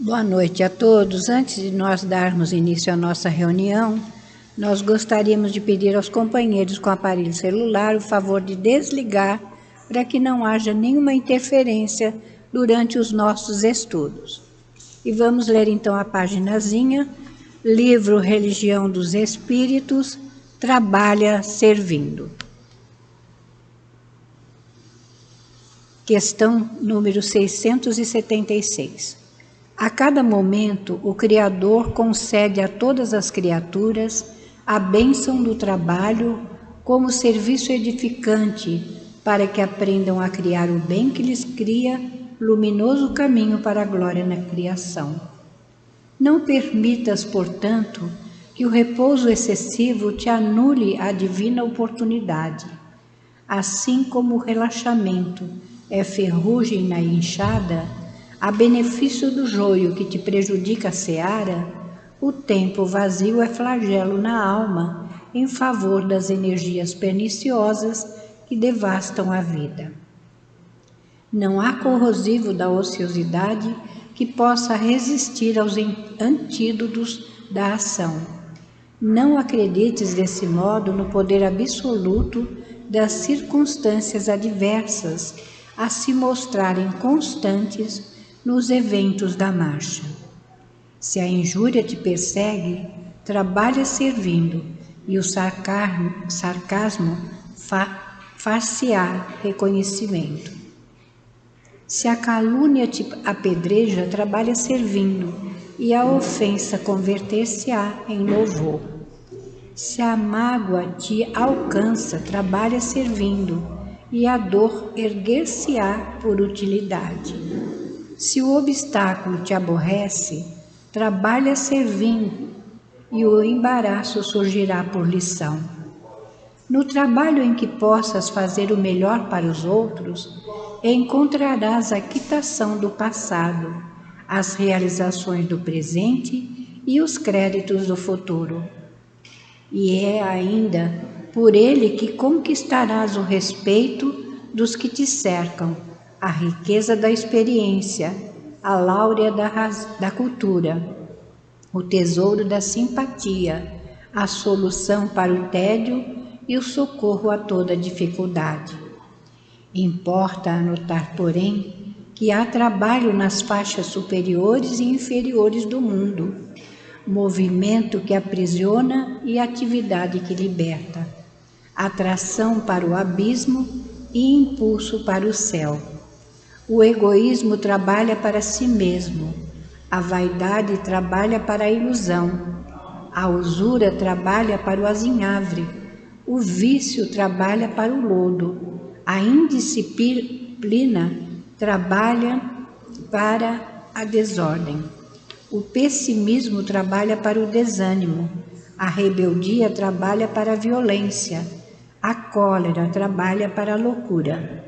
Boa noite a todos. Antes de nós darmos início à nossa reunião, nós gostaríamos de pedir aos companheiros com aparelho celular o favor de desligar para que não haja nenhuma interferência durante os nossos estudos. E vamos ler então a paginazinha, livro Religião dos Espíritos, Trabalha Servindo. Questão número 676. A cada momento, o Criador concede a todas as criaturas a bênção do trabalho como serviço edificante para que aprendam a criar o bem que lhes cria luminoso caminho para a glória na criação. Não permitas, portanto, que o repouso excessivo te anule a divina oportunidade. Assim como o relaxamento é ferrugem na enxada, a benefício do joio que te prejudica a seara, o tempo vazio é flagelo na alma em favor das energias perniciosas que devastam a vida. Não há corrosivo da ociosidade que possa resistir aos antídotos da ação. Não acredites desse modo no poder absoluto das circunstâncias adversas a se mostrarem constantes nos eventos da marcha. Se a injúria te persegue, trabalha servindo, e o sarcasmo far-se-á reconhecimento. Se a calúnia te apedreja, trabalha servindo, e a ofensa converter-se-á em louvor. Se a mágoa te alcança, trabalha servindo, e a dor erguer-se-á por utilidade. Se o obstáculo te aborrece, trabalha servindo, e o embaraço surgirá por lição. No trabalho em que possas fazer o melhor para os outros, encontrarás a quitação do passado, as realizações do presente e os créditos do futuro. E é ainda por ele que conquistarás o respeito dos que te cercam, a riqueza da experiência, a láurea da cultura, o tesouro da simpatia, a solução para o tédio e o socorro a toda dificuldade. Importa anotar, porém, que há trabalho nas faixas superiores e inferiores do mundo, movimento que aprisiona e atividade que liberta, atração para o abismo e impulso para o céu. O egoísmo trabalha para si mesmo, a vaidade trabalha para a ilusão, a usura trabalha para o azinhavre, o vício trabalha para o lodo, a indisciplina trabalha para a desordem, o pessimismo trabalha para o desânimo, a rebeldia trabalha para a violência, a cólera trabalha para a loucura.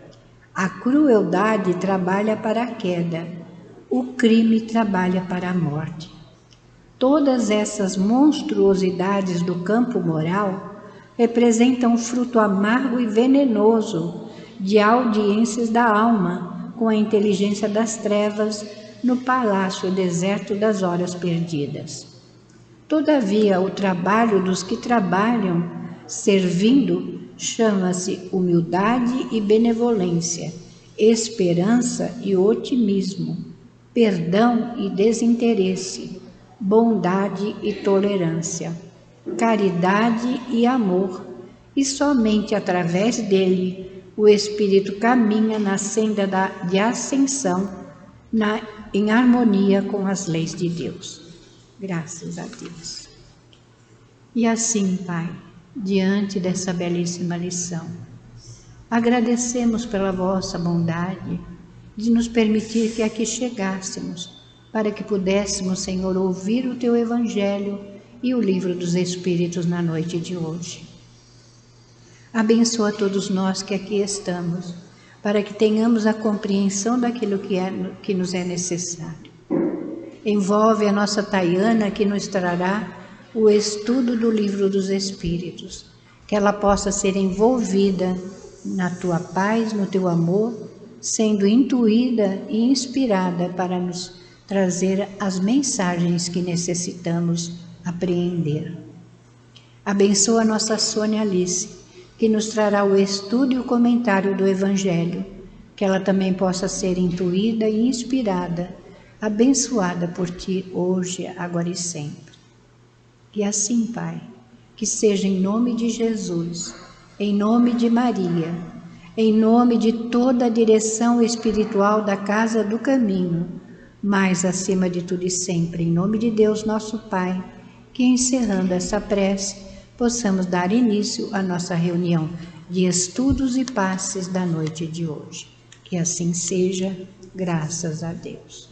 A crueldade trabalha para a queda, o crime trabalha para a morte. Todas essas monstruosidades do campo moral representam fruto amargo e venenoso de audiências da alma com a inteligência das trevas no palácio deserto das horas perdidas. Todavia, o trabalho dos que trabalham, servindo, chama-se humildade e benevolência, esperança e otimismo, perdão e desinteresse, bondade e tolerância, caridade e amor, e somente através dele o espírito caminha na senda de ascensão, em harmonia com as leis de Deus. Graças a Deus. E assim, Pai, diante dessa belíssima lição, agradecemos pela vossa bondade de nos permitir que aqui chegássemos, para que pudéssemos, Senhor, ouvir o Teu Evangelho e o Livro dos Espíritos na noite de hoje. Abençoa todos nós que aqui estamos, para que tenhamos a compreensão daquilo que nos é necessário. Envolve a nossa Tayana, que nos trará o estudo do Livro dos Espíritos, que ela possa ser envolvida na Tua paz, no Teu amor, sendo intuída e inspirada para nos trazer as mensagens que necessitamos apreender. Abençoa nossa Sônia Alice, que nos trará o estudo e o comentário do Evangelho, que ela também possa ser intuída e inspirada, abençoada por Ti hoje, agora e sempre. E assim, Pai, que seja em nome de Jesus, em nome de Maria, em nome de toda a direção espiritual da Casa do Caminho, mas acima de tudo e sempre, em nome de Deus nosso Pai, que encerrando essa prece, possamos dar início à nossa reunião de estudos e passes da noite de hoje. Que assim seja, graças a Deus.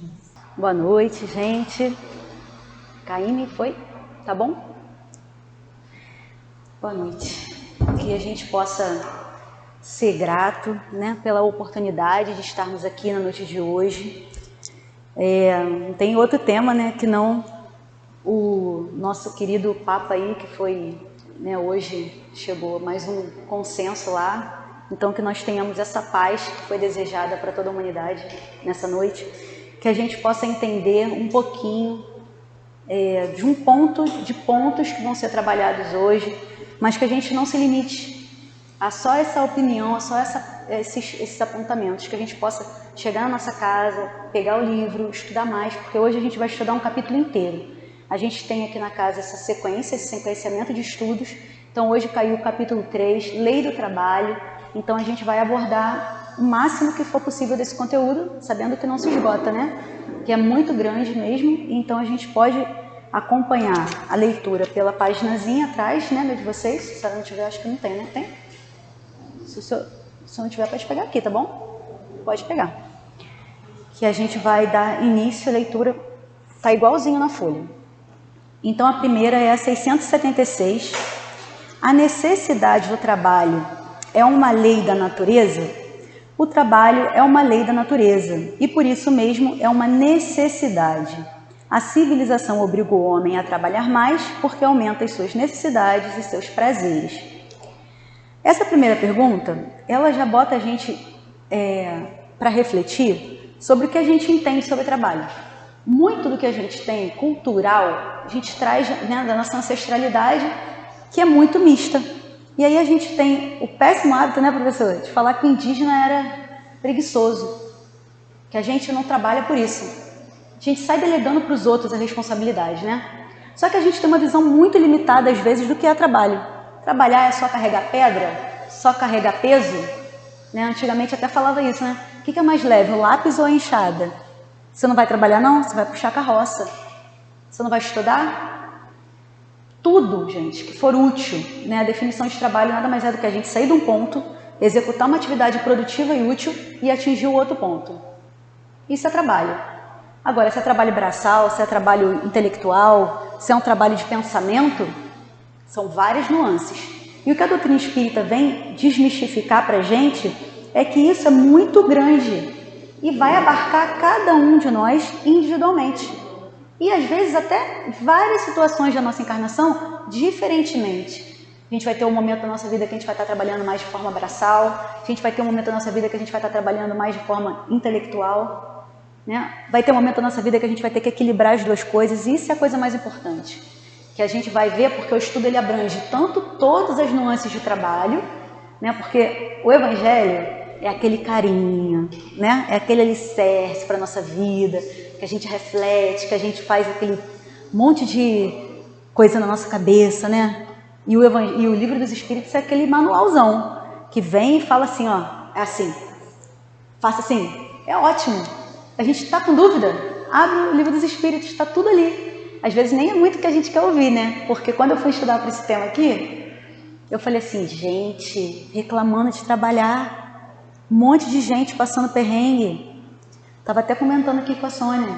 Boa noite, gente. Caíme, foi? Tá bom? Boa noite. Que a gente possa ser grato, né, pela oportunidade de estarmos aqui na noite de hoje. Não tem outro tema, né, que não o nosso querido Papa aí, que foi, né, hoje chegou mais um consenso lá. Então, que nós tenhamos essa paz que foi desejada para toda a humanidade nessa noite, que a gente possa entender um pouquinho de pontos que vão ser trabalhados hoje, mas que a gente não se limite a só essa opinião, a só esses apontamentos, que a gente possa chegar na nossa casa, pegar o livro, estudar mais, porque hoje a gente vai estudar um capítulo inteiro. A gente tem aqui na casa essa sequência, esse sequenciamento de estudos. Então hoje caiu o capítulo 3, Lei do Trabalho. Então a gente vai abordar o máximo que for possível desse conteúdo, sabendo que não se esgota, né? Que é muito grande mesmo, então a gente pode acompanhar a leitura pela paginazinha atrás, né, de vocês. Se não tiver, acho que não tem, né? Tem? Se não tiver, pode pegar aqui, tá bom? Pode pegar. Que a gente vai dar início à leitura, tá igualzinho na folha. Então a primeira é a 676. A necessidade do trabalho é uma lei da natureza? O trabalho é uma lei da natureza e por isso mesmo é uma necessidade. A civilização obriga o homem a trabalhar mais porque aumenta as suas necessidades e seus prazeres. Essa primeira pergunta, ela já bota a gente para refletir sobre o que a gente entende sobre trabalho. Muito do que a gente tem cultural, a gente traz, né, da nossa ancestralidade, que é muito mista. E aí a gente tem o péssimo hábito, né, professor, de falar que o indígena era preguiçoso, que a gente não trabalha por isso. A gente sai delegando para os outros a responsabilidade, né? Só que a gente tem uma visão muito limitada, às vezes, do que é trabalho. Trabalhar é só carregar pedra? Só carregar peso? Né? Antigamente até falava isso, né? O que é mais leve, o lápis ou a enxada? Você não vai trabalhar, não? Você vai puxar a carroça. Você não vai estudar? Tudo, gente, que for útil, né? A definição de trabalho nada mais é do que a gente sair de um ponto, executar uma atividade produtiva e útil e atingir o outro ponto. Isso é trabalho. Agora, se é trabalho braçal, se é trabalho intelectual, se é um trabalho de pensamento, são várias nuances. E o que a doutrina espírita vem desmistificar para a gente é que isso é muito grande e vai abarcar cada um de nós individualmente. E às vezes até várias situações da nossa encarnação diferentemente. A gente vai ter um momento da nossa vida que a gente vai estar trabalhando mais de forma braçal, a gente vai ter um momento da nossa vida que a gente vai estar trabalhando mais de forma intelectual, né? Vai ter um momento da nossa vida que a gente vai ter que equilibrar as duas coisas, e isso é a coisa mais importante, que a gente vai ver, porque o estudo ele abrange tanto todas as nuances de trabalho, né? Porque o Evangelho é aquele carinho, né? É aquele alicerce para a nossa vida, que a gente reflete, que a gente faz aquele monte de coisa na nossa cabeça, né? E o Livro dos Espíritos é aquele manualzão que vem e fala assim, ó, é assim, faça assim, é ótimo. A gente está com dúvida? Abre o Livro dos Espíritos, está tudo ali. Às vezes nem é muito o que a gente quer ouvir, né? Porque quando eu fui estudar para esse tema aqui, eu falei assim, gente, reclamando de trabalhar, um monte de gente passando perrengue. Estava até comentando aqui com a Sônia.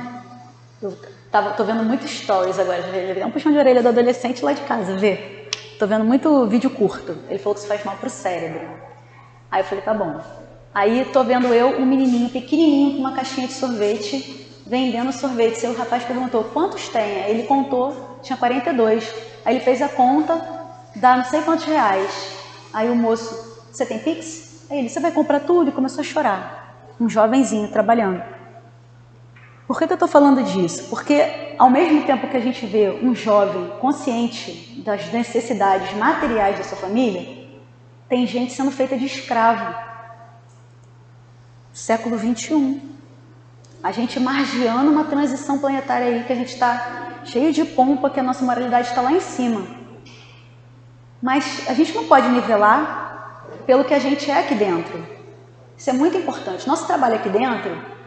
Tô vendo muito stories agora, já vi um puxão de orelha do adolescente lá de casa, vê? Tô vendo muito vídeo curto. Ele falou que isso faz mal pro cérebro. Aí eu falei, tá bom. Aí tô vendo um menininho pequenininho com uma caixinha de sorvete, vendendo sorvete. Aí o rapaz perguntou, quantos tem? Aí ele contou, tinha 42. Aí ele fez a conta, dá não sei quantos reais. Aí o moço, você tem Pix? Aí ele, você vai comprar tudo? E começou a chorar. Um jovenzinho trabalhando. Por que eu estou falando disso? Porque ao mesmo tempo que a gente vê um jovem consciente das necessidades materiais da sua família, tem gente sendo feita de escravo. Século 21. A gente margeando uma transição planetária aí, que a gente está cheio de pompa, que a nossa moralidade está lá em cima. Mas a gente não pode nivelar pelo que a gente é aqui dentro. Isso é muito importante. Nosso trabalho aqui dentro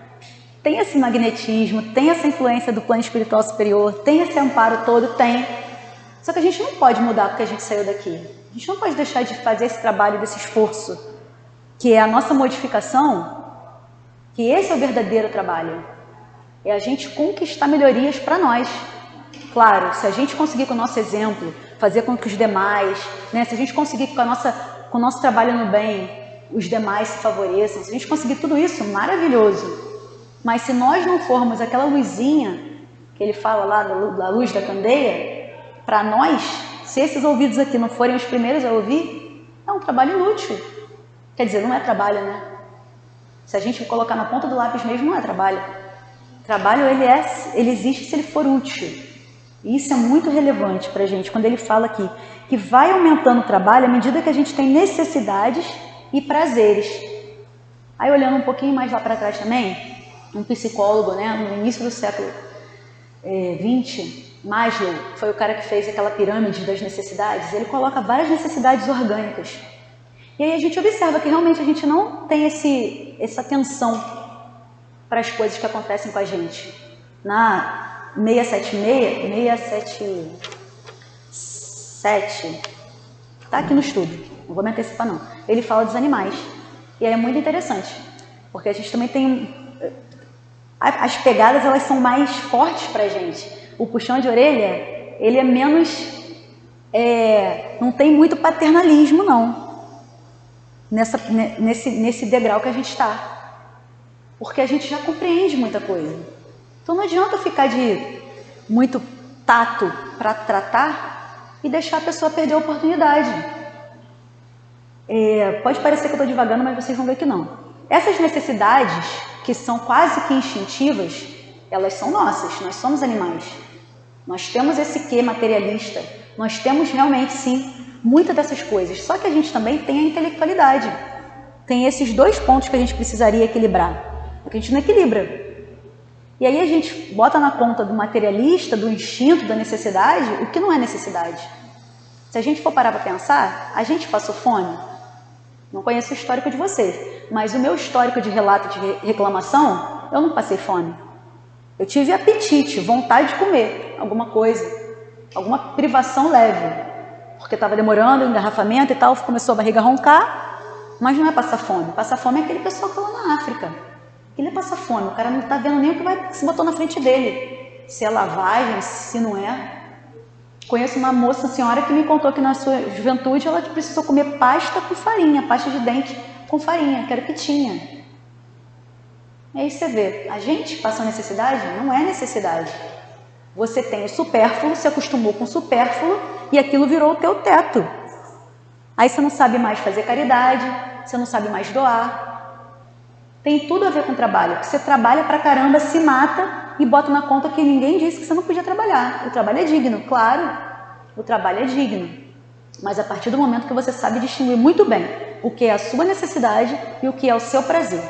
tem esse magnetismo, tem essa influência do plano espiritual superior, tem esse amparo todo, tem. Só que a gente não pode mudar porque a gente saiu daqui. A gente não pode deixar de fazer esse trabalho, desse esforço, que é a nossa modificação, que esse é o verdadeiro trabalho. É a gente conquistar melhorias para nós. Claro, se a gente conseguir com o nosso exemplo, fazer com que os demais, né, se a gente conseguir com o nosso trabalho no bem, os demais se favoreçam, se a gente conseguir tudo isso, maravilhoso. Mas se nós não formos aquela luzinha, que ele fala lá da luz da candeia, para nós, se esses ouvidos aqui não forem os primeiros a ouvir, é um trabalho inútil. Quer dizer, não é trabalho, né? Se a gente colocar na ponta do lápis mesmo, não é trabalho. Trabalho, ele existe se ele for útil. E isso é muito relevante para a gente, quando ele fala aqui, que vai aumentando o trabalho à medida que a gente tem necessidades e prazeres. Aí, olhando um pouquinho mais lá para trás também, um psicólogo, né, no início do século XX, Maslow, foi o cara que fez aquela pirâmide das necessidades, ele coloca várias necessidades orgânicas. E aí a gente observa que realmente a gente não tem essa atenção para as coisas que acontecem com a gente. Na 677, está aqui no estudo, não vou me antecipar não, ele fala dos animais. E aí é muito interessante, porque a gente também tem... As pegadas, elas são mais fortes para a gente. O puxão de orelha, ele é menos... não tem muito paternalismo, não. Nesse degrau que a gente está. Porque a gente já compreende muita coisa. Então não adianta ficar de muito tato para tratar e deixar a pessoa perder a oportunidade. Pode parecer que eu estou divagando, mas vocês vão ver que não. Essas necessidades, que são quase que instintivas, elas são nossas, nós somos animais. Nós temos esse quê materialista, nós temos realmente, sim, muitas dessas coisas. Só que a gente também tem a intelectualidade. Tem esses dois pontos que a gente precisaria equilibrar, porque a gente não equilibra. E aí a gente bota na conta do materialista, do instinto, da necessidade, o que não é necessidade. Se a gente for parar para pensar, a gente passou fome? Não conheço o histórico de vocês, mas o meu histórico de relato de reclamação, eu não passei fome. Eu tive apetite, vontade de comer alguma coisa, alguma privação leve, porque estava demorando, engarrafamento e tal, começou a barriga a roncar, mas não é passar fome. Passar fome é aquele pessoal que está lá na África. Aquilo é passar fome, o cara não está vendo nem o que se botou na frente dele. Se é lavagem, se não é. Conheço uma moça, senhora, que me contou que na sua juventude ela precisou comer pasta com farinha, pasta de dente com farinha, que era o que tinha. E aí você vê, a gente passa necessidade? Não é necessidade. Você tem o supérfluo, se acostumou com o supérfluo e aquilo virou o teu teto. Aí você não sabe mais fazer caridade, você não sabe mais doar. Tem tudo a ver com o trabalho. Você trabalha pra caramba, se mata e bota na conta que ninguém disse que você não podia trabalhar. O trabalho é digno, claro, o trabalho é digno. Mas a partir do momento que você sabe distinguir muito bem o que é a sua necessidade e o que é o seu prazer.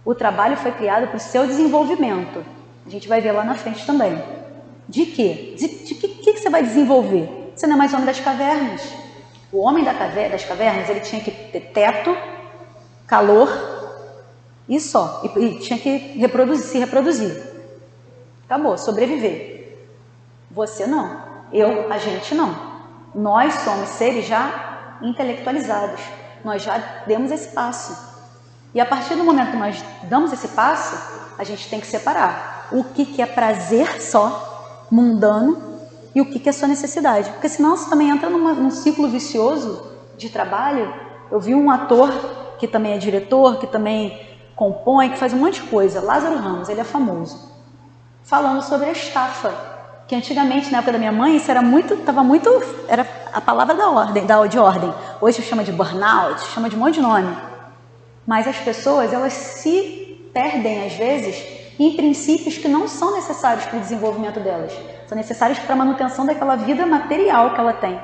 O trabalho foi criado para o seu desenvolvimento. A gente vai ver lá na frente também. De quê? De que você vai desenvolver? Você não é mais homem das cavernas. O homem das cavernas, ele tinha que ter teto, calor e só. E tinha que se reproduzir. Acabou, sobreviver. Você não. A gente não. Nós somos seres já intelectualizados. Nós já demos esse passo. E a partir do momento que nós damos esse passo, a gente tem que separar o que é prazer só, mundano, e o que é sua necessidade. Porque senão você também entra num ciclo vicioso de trabalho. Eu vi um ator que também é diretor, que também compõe, que faz um monte de coisa, Lázaro Ramos, ele é famoso, falando sobre a estafa, que antigamente, na época da minha mãe, isso era era a palavra de ordem. Hoje chama de burnout, chama de um monte de nome. Mas as pessoas, elas se perdem, às vezes, e em princípios que não são necessários para o desenvolvimento delas, são necessários para a manutenção daquela vida material que ela tem.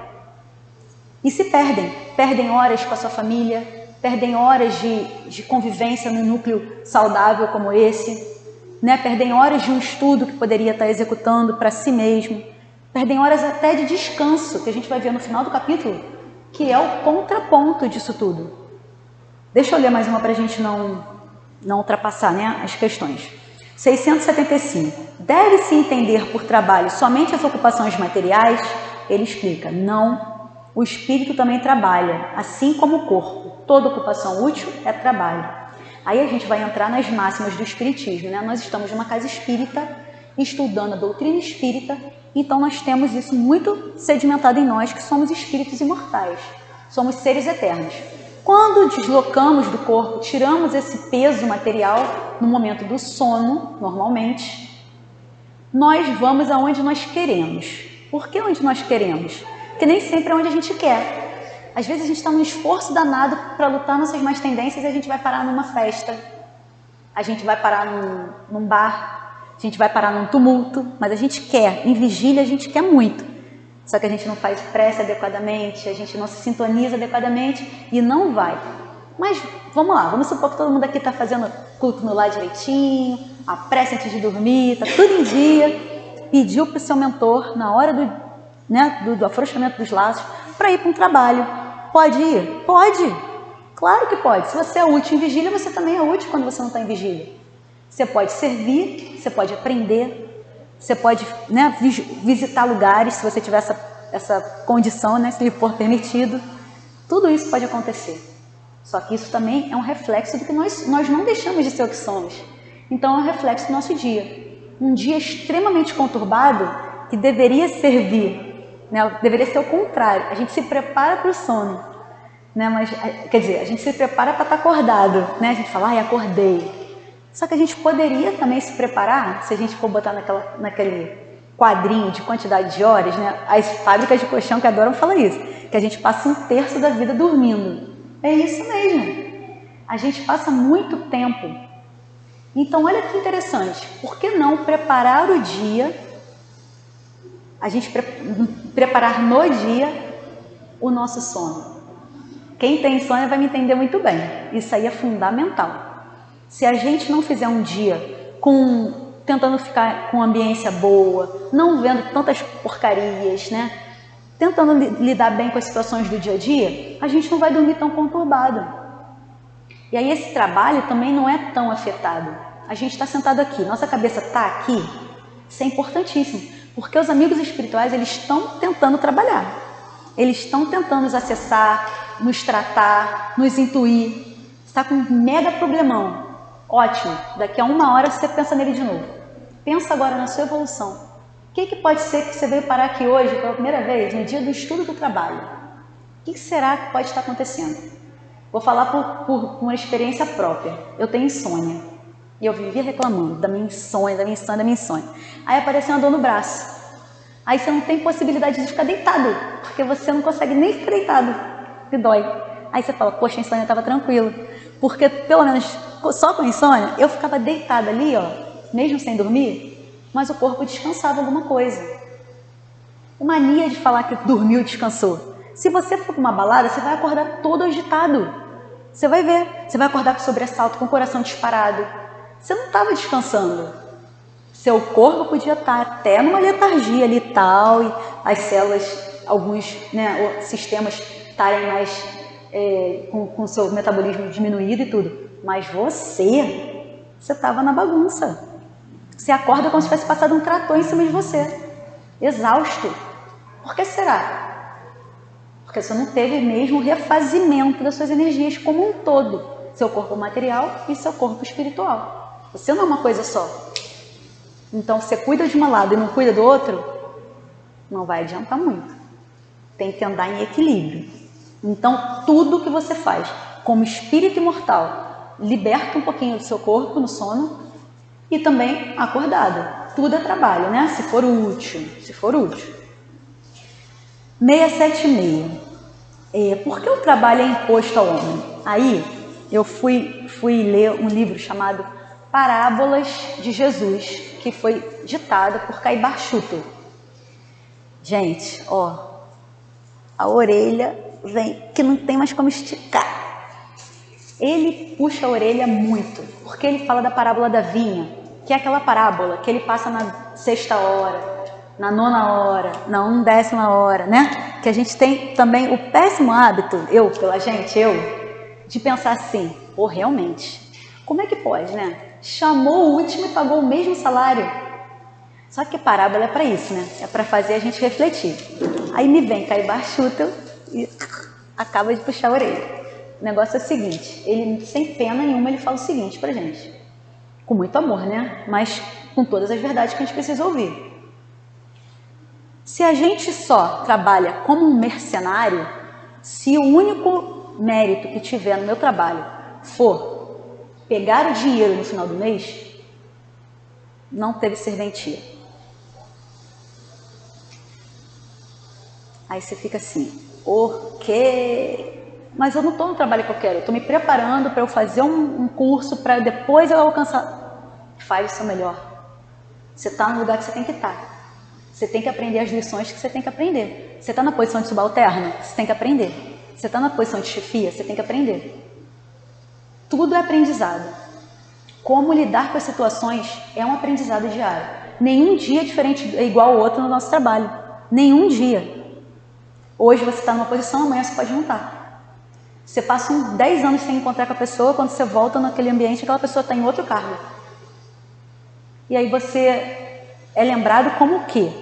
E se perdem horas com a sua família, perdem horas de convivência num núcleo saudável como esse, né? Perdem horas de um estudo que poderia estar executando para si mesmo, perdem horas até de descanso, que a gente vai ver no final do capítulo, que é o contraponto disso tudo. Deixa eu ler mais uma para a gente não ultrapassar, né, as questões. 675. Deve-se entender por trabalho somente as ocupações materiais? Ele explica, não. O espírito também trabalha, assim como o corpo. Toda ocupação útil é trabalho. Aí a gente vai entrar nas máximas do espiritismo, né? Nós estamos numa casa espírita, estudando a doutrina espírita, então nós temos isso muito sedimentado em nós, que somos espíritos imortais, somos seres eternos. Quando deslocamos do corpo, tiramos esse peso material no momento do sono, normalmente, nós vamos aonde nós queremos. Por que onde nós queremos? Porque nem sempre é onde a gente quer. Às vezes a gente está num esforço danado para lutar nossas más tendências e a gente vai parar numa festa, a gente vai parar num bar, a gente vai parar num tumulto, mas a gente quer, em vigília a gente quer muito. Só que a gente não faz prece adequadamente, a gente não se sintoniza adequadamente e não vai. Mas vamos lá, vamos supor que todo mundo aqui está fazendo culto no lar direitinho, a prece antes de dormir, está tudo em dia, pediu para o seu mentor, na hora do afrouxamento dos laços, para ir para um trabalho. Pode ir? Pode! Claro que pode. Se você é útil em vigília, você também é útil quando você não está em vigília. Você pode servir, você pode aprender, você pode, né, visitar lugares, se você tiver essa condição, né, se lhe for permitido. Tudo isso pode acontecer. Só que isso também é um reflexo do que nós não deixamos de ser o que somos. Então é um reflexo do nosso dia. Um dia extremamente conturbado, que deveria servir, né, deveria ser o contrário. A gente se prepara para o sono, né, mas, quer dizer, a gente se prepara para estar acordado, né? A gente fala, ai, acordei. Só que a gente poderia também se preparar, se a gente for botar naquele quadrinho de quantidade de horas, né? As fábricas de colchão que adoram falar isso, que a gente passa 1/3 da vida dormindo. É isso mesmo. A gente passa muito tempo. Então, olha que interessante. Por que não preparar o dia, a gente preparar no dia o nosso sono? Quem tem insônia vai me entender muito bem. Isso aí é fundamental. Se a gente não fizer um dia tentando ficar com ambiência boa, não vendo tantas porcarias, né? Tentando lidar bem com as situações do dia a dia, a gente não vai dormir tão conturbado. E aí esse trabalho também não é tão afetado. A gente está sentado aqui, nossa cabeça está aqui. Isso é importantíssimo, porque os amigos espirituais, eles estão tentando trabalhar. Eles estão tentando nos acessar, nos tratar, nos intuir. Está com um mega problemão. Ótimo, daqui a 1 hora você pensa nele de novo. Pensa agora na sua evolução. O que pode ser que você veio parar aqui hoje pela primeira vez, no dia do estudo do trabalho? O que será que pode estar acontecendo? Vou falar por uma experiência própria. Eu tenho insônia. E eu vivia reclamando da minha insônia. Aí apareceu uma dor no braço. Aí você não tem possibilidade de ficar deitado, porque você não consegue nem ficar deitado, que dói. Aí você fala, poxa, a insônia estava tranquilo. Porque, pelo menos, só com a insônia, eu ficava deitada ali, ó, mesmo sem dormir, mas o corpo descansava alguma coisa. Mania de falar que dormiu e descansou. Se você for para uma balada, você vai acordar todo agitado. Você vai ver, você vai acordar com sobressalto, com o coração disparado. Você não estava descansando. Seu corpo podia estar até numa letargia ali e tal, e as células, alguns, né, sistemas estarem mais com o seu metabolismo diminuído e tudo. Mas você estava na bagunça. Você acorda como se tivesse passado um trator em cima de você. Exausto. Por que será? Porque você não teve mesmo o refazimento das suas energias como um todo. Seu corpo material e seu corpo espiritual. Você não é uma coisa só. Então, você cuida de um lado e não cuida do outro, não vai adiantar muito. Tem que andar em equilíbrio. Então, tudo que você faz como espírito imortal, liberta um pouquinho do seu corpo no sono e também acordado. Tudo é trabalho, né? Se for útil. 676. Por que o trabalho é imposto ao homem? Aí, eu fui ler um livro chamado parábolas de Jesus, que foi ditada por Caibar Schutel. Gente, ó, a orelha vem que não tem mais como esticar. Ele puxa a orelha muito, porque ele fala da parábola da vinha, que é aquela parábola que ele passa na 6ª hora, na 9ª hora, na 1/10ª hora, né? Que a gente tem também o péssimo hábito, de pensar assim, pô, realmente, como é que pode, né? Chamou o último e pagou o mesmo salário. Só que a parábola é para isso, né? É para fazer a gente refletir. Aí me vem Caibar Schutel e acaba de puxar a orelha. O negócio é o seguinte, ele sem pena nenhuma, ele fala o seguinte pra gente. Com muito amor, né? Mas com todas as verdades que a gente precisa ouvir. Se a gente só trabalha como um mercenário, se o único mérito que tiver no meu trabalho for pegar o dinheiro no final do mês, não teve serventia. Aí você fica assim, ok, mas eu não estou no trabalho que eu quero, eu estou me preparando para eu fazer um curso para depois eu alcançar. Faz o seu melhor. Você está no lugar que você tem que estar. Você tem que aprender as lições que você tem que aprender. Você está na posição de subalterno? Você tem que aprender. Você está na posição de chefia? Você tem que aprender. Tudo é aprendizado. Como lidar com as situações é um aprendizado diário. Nenhum dia é diferente, é igual ao outro no nosso trabalho. Nenhum dia. Hoje você está numa posição, amanhã você pode não estar. Você passa 10 anos sem encontrar com a pessoa, quando você volta naquele ambiente, aquela pessoa está em outro cargo. E aí você é lembrado como o quê?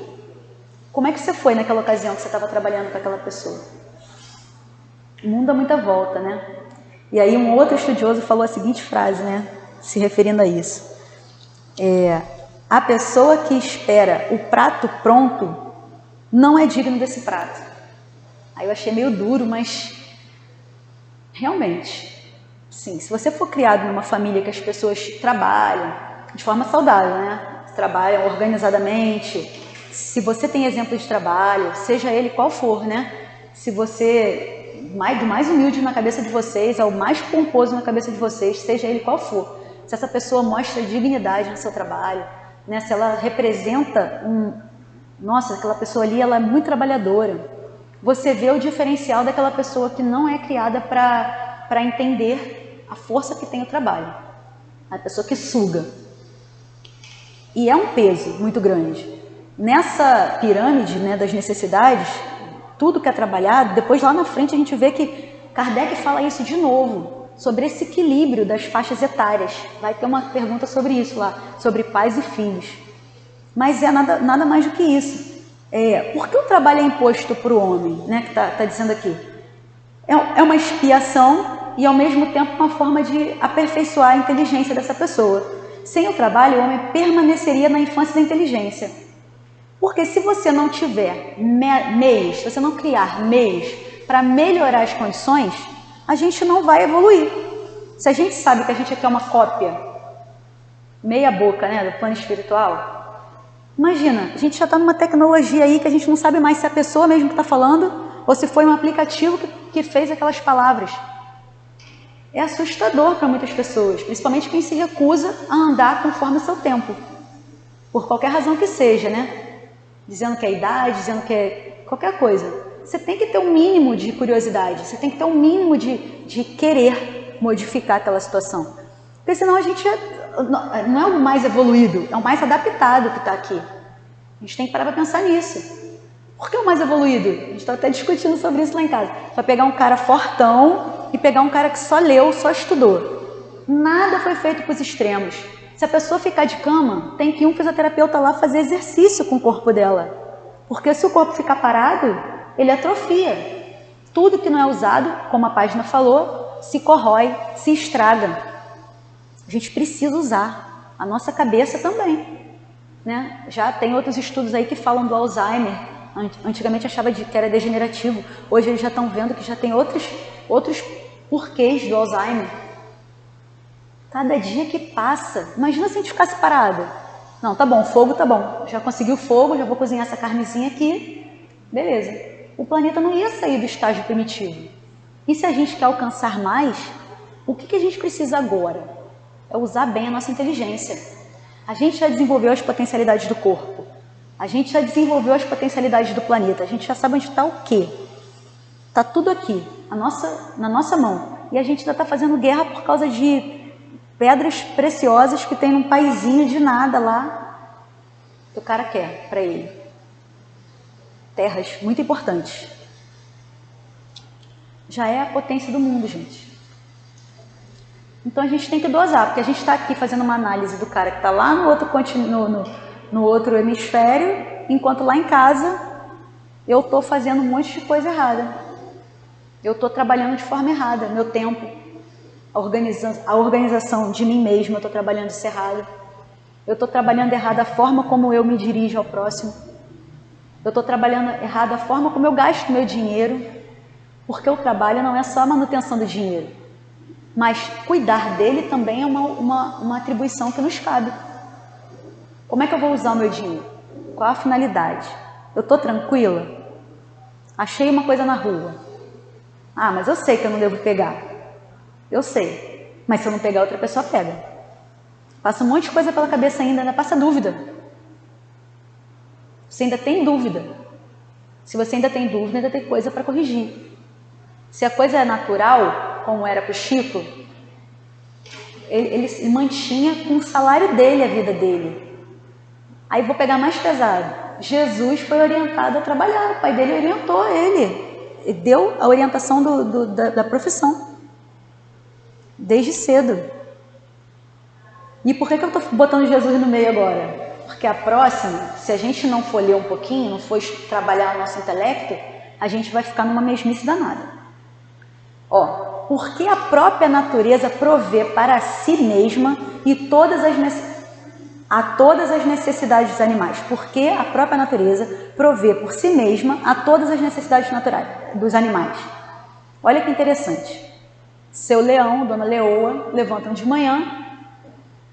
Como é que você foi naquela ocasião que você estava trabalhando com aquela pessoa? O mundo dá muita volta, né? E aí um outro estudioso falou a seguinte frase, né? Se referindo a isso. A pessoa que espera o prato pronto não é digno desse prato. Aí eu achei meio duro, mas realmente, sim, se você for criado numa família que as pessoas trabalham de forma saudável, né? Trabalham organizadamente, se você tem exemplo de trabalho, seja ele qual for, né? Se você, do mais humilde na cabeça de vocês ao mais pomposo na cabeça de vocês, seja ele qual for, se essa pessoa mostra dignidade no seu trabalho, né? Se ela representa nossa, aquela pessoa ali, ela é muito trabalhadora. Você vê o diferencial daquela pessoa que não é criada para entender a força que tem o trabalho. A pessoa que suga. E é um peso muito grande. Nessa pirâmide, né, das necessidades, tudo que é trabalhado, depois lá na frente a gente vê que Kardec fala isso de novo, sobre esse equilíbrio das faixas etárias. Vai ter uma pergunta sobre isso lá, sobre pais e filhos. Mas é nada mais do que isso. Por que o trabalho é imposto para o homem, né, que está dizendo aqui? É uma expiação e, ao mesmo tempo, uma forma de aperfeiçoar a inteligência dessa pessoa. Sem o trabalho, o homem permaneceria na infância da inteligência. Porque se você não tiver meios, se você não criar meios para melhorar as condições, a gente não vai evoluir. Se a gente sabe que a gente aqui é uma cópia, meia boca, né, do plano espiritual, imagina, a gente já está numa tecnologia aí que a gente não sabe mais se é a pessoa mesmo que está falando ou se foi um aplicativo que fez aquelas palavras. É assustador para muitas pessoas, principalmente quem se recusa a andar conforme o seu tempo, por qualquer razão que seja, né? Dizendo que é idade, dizendo que é qualquer coisa. Você tem que ter um mínimo de curiosidade, você tem que ter um mínimo de querer modificar aquela situação. Porque senão a gente não é o mais evoluído, é o mais adaptado que está aqui. A gente tem que parar para pensar nisso. Por que o mais evoluído? A gente está até discutindo sobre isso lá em casa. Só pegar um cara fortão e pegar um cara que só leu, só estudou. Nada foi feito para os extremos. Se a pessoa ficar de cama, tem que ir um fisioterapeuta lá fazer exercício com o corpo dela. Porque se o corpo ficar parado, ele atrofia. Tudo que não é usado, como a página falou, se corrói, se estraga. A gente precisa usar. A nossa cabeça também. Né? Já tem outros estudos aí que falam do Alzheimer. Antigamente achava que era degenerativo. Hoje eles já estão vendo que já tem outros porquês do Alzheimer. Cada dia que passa, imagina se a gente ficasse parado. Não, tá bom, fogo tá bom. Já consegui o fogo, já vou cozinhar essa carnezinha aqui. Beleza. O planeta não ia sair do estágio primitivo. E se a gente quer alcançar mais, o que a gente precisa agora? é usar bem a nossa inteligência. A gente já desenvolveu as potencialidades do corpo. A gente já desenvolveu as potencialidades do planeta. A gente já sabe onde está o quê. Está tudo aqui, na nossa mão. E a gente ainda está fazendo guerra por causa de pedras preciosas que tem num paizinho de nada lá, que o cara quer para ele. Terras muito importantes. Já é a potência do mundo, gente. Então a gente tem que dosar, porque a gente está aqui fazendo uma análise do cara que está lá no outro no outro hemisfério, enquanto lá em casa eu estou fazendo um monte de coisa errada. Eu estou trabalhando de forma errada, meu tempo, a organização de mim mesma, eu estou trabalhando isso errado. Eu estou trabalhando errado a forma como eu me dirijo ao próximo. Eu estou trabalhando errado a forma como eu gasto meu dinheiro, porque o trabalho não é só a manutenção do dinheiro, mas cuidar dele também é uma atribuição que nos cabe. Como é que eu vou usar o meu dinheiro? Qual a finalidade? Eu estou tranquila? Achei uma coisa na rua. Ah, mas eu sei que eu não devo pegar. Eu sei. Mas se eu não pegar, outra pessoa pega. Passa um monte de coisa pela cabeça ainda passa dúvida. Você ainda tem dúvida. Se você ainda tem dúvida, ainda tem coisa para corrigir. Se a coisa é natural, como era para o Chico, ele mantinha com o salário dele a vida dele. Aí vou pegar mais pesado. Jesus foi orientado a trabalhar, o pai dele orientou ele, deu a orientação da profissão, desde cedo. E por que eu estou botando Jesus no meio agora? Porque a próxima, se a gente não for ler um pouquinho, não for trabalhar o nosso intelecto, a gente vai ficar numa mesmice danada. Porque a própria natureza provê para si mesma e a todas as necessidades dos animais. Porque a própria natureza provê por si mesma a todas as necessidades naturais dos animais. Olha que interessante. Seu leão, dona leoa, levantam de manhã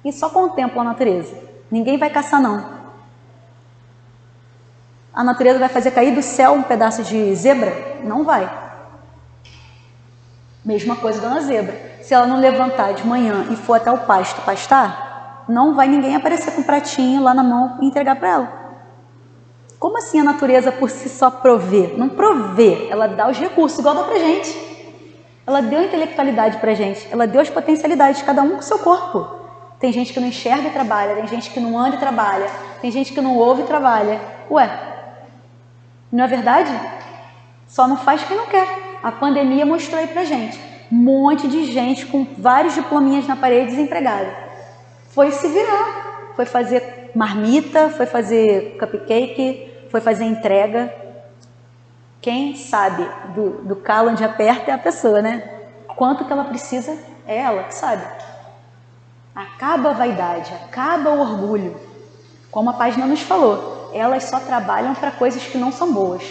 e só contemplam a natureza. Ninguém vai caçar, não. A natureza vai fazer cair do céu um pedaço de zebra? Não vai. Mesma coisa dona zebra. Se ela não levantar de manhã e for até o pasto pastar, não vai ninguém aparecer com um pratinho lá na mão e entregar para ela. Como assim a natureza por si só provê? Não provê, ela dá os recursos, igual dá pra gente. Ela deu a intelectualidade pra gente, ela deu as potencialidades, cada um com o seu corpo. Tem gente que não enxerga e trabalha, tem gente que não anda e trabalha, tem gente que não ouve e trabalha. Ué, não é verdade? Só não faz quem não quer. A pandemia mostrou aí pra gente. Um monte de gente com vários diplominhas na parede desempregada. Foi se virar, foi fazer marmita, foi fazer cupcake, foi fazer entrega. Quem sabe do calo onde aperta é a pessoa, né? Quanto que ela precisa é ela que sabe. Acaba a vaidade, acaba o orgulho. Como a página nos falou, elas só trabalham para coisas que não são boas.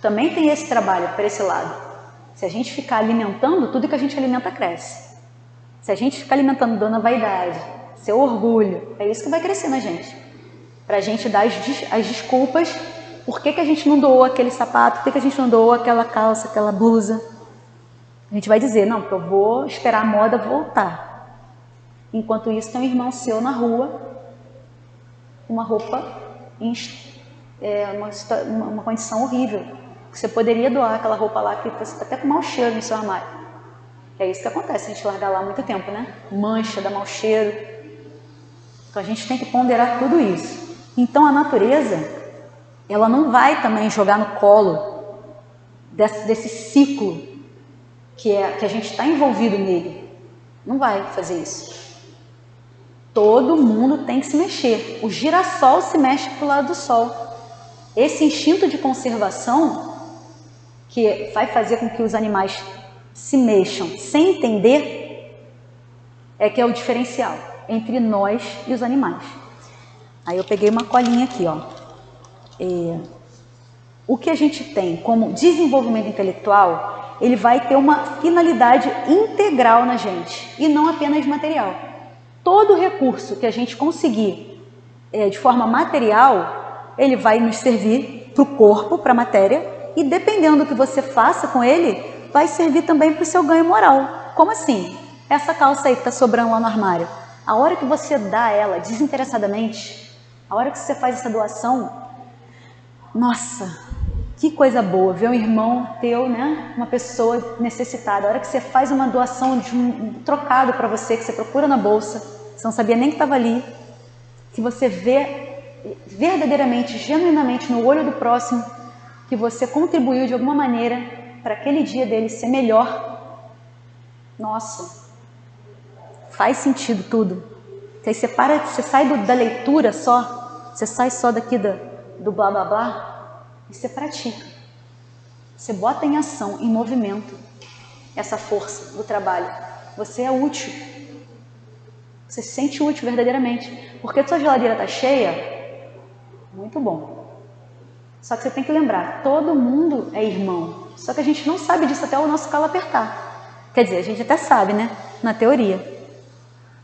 Também tem esse trabalho para esse lado. Se a gente ficar alimentando, tudo que a gente alimenta cresce. Se a gente ficar alimentando dona vaidade, seu orgulho, é isso que vai crescer na gente. Para a gente dar as desculpas, por que a gente não doou aquele sapato, por que a gente não doou aquela calça, aquela blusa. A gente vai dizer, não, porque eu vou esperar a moda voltar. Enquanto isso, tem um irmão seu na rua, uma roupa, uma condição horrível. Você poderia doar aquela roupa lá que você está até com mau cheiro no seu armário. É isso que acontece se a gente largar lá há muito tempo, né? Mancha, dá mau cheiro. Então a gente tem que ponderar tudo isso. Então a natureza, ela não vai também jogar no colo desse ciclo que a gente está envolvido nele. Não vai fazer isso. Todo mundo tem que se mexer. O girassol se mexe para o lado do sol. Esse instinto de conservação que vai fazer com que os animais se mexam sem entender é que é o diferencial entre nós e os animais. Aí eu peguei uma colinha aqui, o que a gente tem como desenvolvimento intelectual, ele vai ter uma finalidade integral na gente e não apenas material. Todo recurso que a gente conseguir de forma material, ele vai nos servir para o corpo, para a matéria, e dependendo do que você faça com ele, vai servir também para o seu ganho moral. Como assim? Essa calça aí que está sobrando lá no armário. A hora que você dá ela desinteressadamente, a hora que você faz essa doação, nossa, que coisa boa, ver um irmão teu, né? Uma pessoa necessitada. A hora que você faz uma doação de um trocado para você, que você procura na bolsa, você não sabia nem que estava ali, que você vê verdadeiramente, genuinamente no olho do próximo, que você contribuiu de alguma maneira para aquele dia dele ser melhor. Nossa, faz sentido tudo. Aí você sai da leitura só, você sai só daqui do blá blá blá e você pratica. Você bota em ação, em movimento, essa força do trabalho. Você é útil. Você se sente útil verdadeiramente. Porque a sua geladeira está cheia, muito bom. Só que você tem que lembrar, todo mundo é irmão. Só que a gente não sabe disso até o nosso calo apertar. Quer dizer, a gente até sabe, né? Na teoria.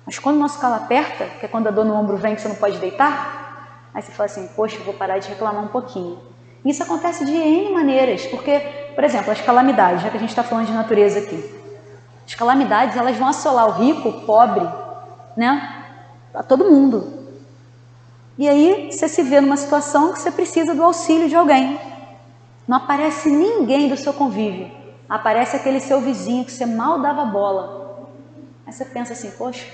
Mas quando o nosso calo aperta, que é quando a dor no ombro vem que você não pode deitar, aí você fala assim, poxa, eu vou parar de reclamar um pouquinho. Isso acontece de N maneiras, porque, por exemplo, as calamidades, já que a gente está falando de natureza aqui. As calamidades, elas vão assolar o rico, o pobre, né? A todo mundo. E aí você se vê numa situação que você precisa do auxílio de alguém. Não aparece ninguém do seu convívio. Aparece aquele seu vizinho que você mal dava bola. Aí você pensa assim, poxa,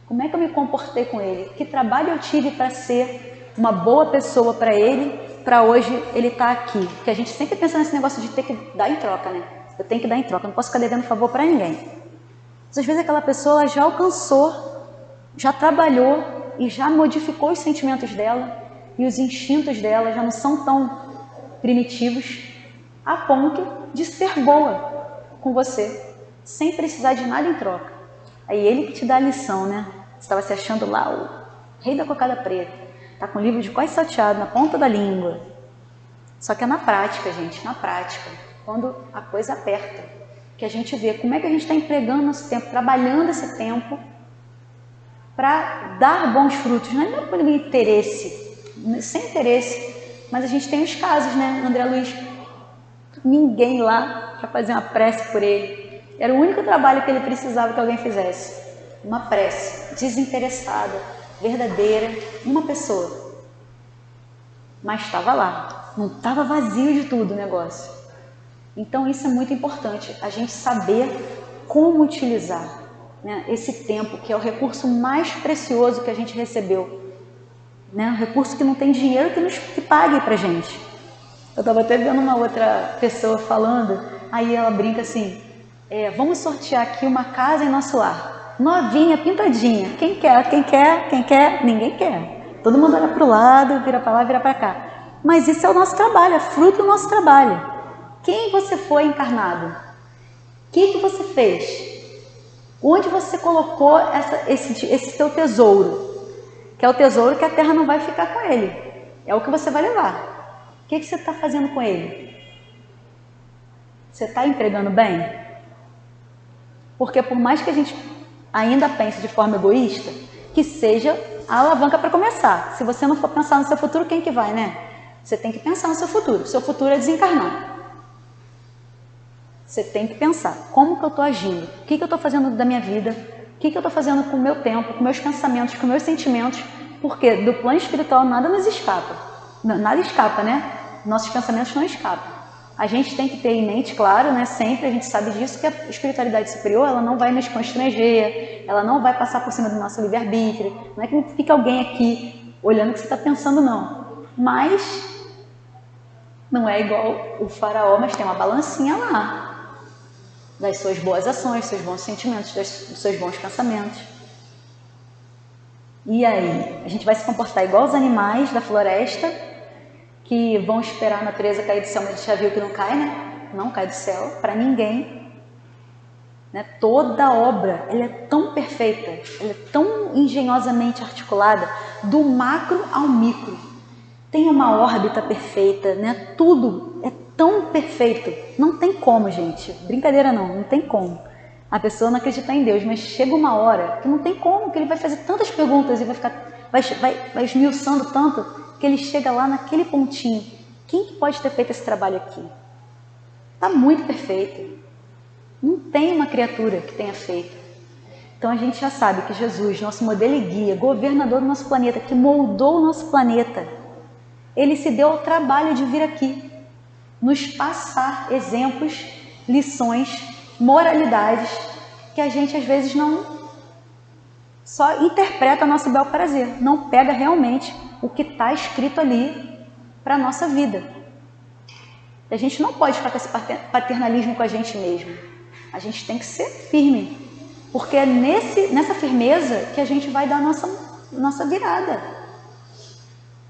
como é que eu me comportei com ele? Que trabalho eu tive para ser uma boa pessoa para ele, para hoje ele estar aqui? Porque a gente sempre pensa nesse negócio de ter que dar em troca, né? Eu tenho que dar em troca, eu não posso ficar devendo favor para ninguém. Mas às vezes aquela pessoa ela já alcançou, já trabalhou e já modificou os sentimentos dela e os instintos dela já não são tão primitivos a ponto de ser boa com você, sem precisar de nada em troca. Aí ele que te dá a lição, né? Você estava se achando lá o rei da cocada preta, tá com o livro de quase salteado na ponta da língua. Só que é na prática, gente, na prática, quando a coisa aperta, que a gente vê como é que a gente está empregando nosso tempo, trabalhando esse tempo para dar bons frutos, não é por interesse, sem interesse, mas a gente tem os casos, né, André Luiz? Ninguém lá para fazer uma prece por ele. Era o único trabalho que ele precisava que alguém fizesse. Uma prece desinteressada, verdadeira, uma pessoa. Mas estava lá, não estava vazio de tudo o negócio. Então isso é muito importante, a gente saber como utilizar, né, esse tempo, que é o recurso mais precioso que a gente recebeu. Né, um recurso que não tem dinheiro que pague pra gente. Eu estava até vendo uma outra pessoa falando, aí ela brinca assim, vamos sortear aqui uma casa em nosso lar, novinha, pintadinha, quem quer, quem quer, quem quer, ninguém quer. Todo mundo olha para o lado, vira para lá, vira para cá. Mas isso é o nosso trabalho, é fruto do nosso trabalho. Quem você foi encarnado? O que você fez? Onde você colocou esse teu tesouro? Que é o tesouro que a terra não vai ficar com ele, é o que você vai levar. O que você está fazendo com ele? Você está entregando bem? Porque por mais que a gente ainda pense de forma egoísta, que seja a alavanca para começar. Se você não for pensar no seu futuro, quem que vai, né? Você tem que pensar no seu futuro. O seu futuro é desencarnar. Você tem que pensar, como que eu estou agindo? O que eu estou fazendo da minha vida? O que eu estou fazendo com o meu tempo, com meus pensamentos, com meus sentimentos? Porque do plano espiritual nada nos escapa. Nada escapa, né? Nossos pensamentos não escapam. A gente tem que ter em mente, claro, né? Sempre a gente sabe disso, que a espiritualidade superior, ela não vai nos constranger, ela não vai passar por cima do nosso livre-arbítrio. Não é que fica alguém aqui olhando o que você está pensando, não. Mas não é igual o faraó, mas tem uma balancinha lá das suas boas ações, dos seus bons sentimentos, dos seus bons pensamentos. E aí? A gente vai se comportar igual os animais da floresta, que vão esperar a natureza cair do céu, mas a gente já viu que não cai, né? Não cai do céu para ninguém. Né? Toda obra, ela é tão perfeita, ela é tão engenhosamente articulada, do macro ao micro. Tem uma órbita perfeita, né? Tudo é tão perfeito. Não tem como, gente. Brincadeira não tem como. A pessoa não acredita em Deus, mas chega uma hora que não tem como, que ele vai fazer tantas perguntas e vai esmiuçando tanto, que ele chega lá naquele pontinho. Quem que pode ter feito esse trabalho aqui? Está muito perfeito. Não tem uma criatura que tenha feito. Então a gente já sabe que Jesus, nosso modelo e guia, governador do nosso planeta, que moldou o nosso planeta, ele se deu ao trabalho de vir aqui, nos passar exemplos, lições, moralidades, que a gente às vezes não só interpreta a nosso bel prazer, não pega realmente o que está escrito ali para a nossa vida. A gente não pode ficar com esse paternalismo com a gente mesmo. A gente tem que ser firme, porque é nessa firmeza que a gente vai dar a nossa virada.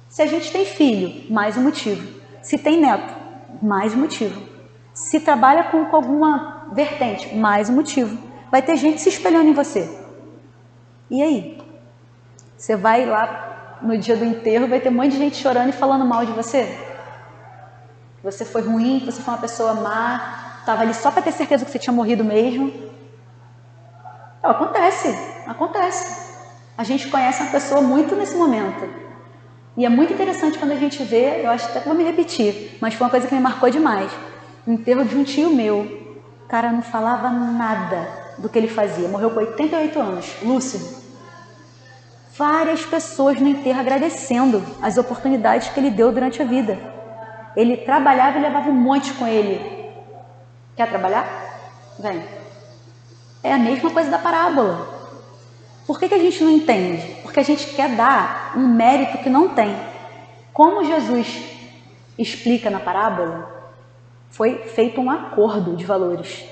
Se a gente tem filho, mais um motivo. Se tem neto, mais um motivo. Se trabalha com alguma vertente, mais um motivo. Vai ter gente se espelhando em você. E aí? Você vai lá no dia do enterro, vai ter um monte de gente chorando e falando mal de você? Você foi ruim, você foi uma pessoa má, estava ali só para ter certeza que você tinha morrido mesmo. Então, acontece. A gente conhece uma pessoa muito nesse momento. E é muito interessante quando a gente vê, eu acho até que vou me repetir, mas foi uma coisa que me marcou demais. No enterro de um tio meu, o cara não falava nada do que ele fazia, morreu com 88 anos, lúcido. Várias pessoas no enterro agradecendo as oportunidades que ele deu durante a vida. Ele trabalhava e levava um monte com ele. Quer trabalhar? Vem. É a mesma coisa da parábola. Por que a gente não entende? Porque a gente quer dar um mérito que não tem. Como Jesus explica na parábola, foi feito um acordo de valores.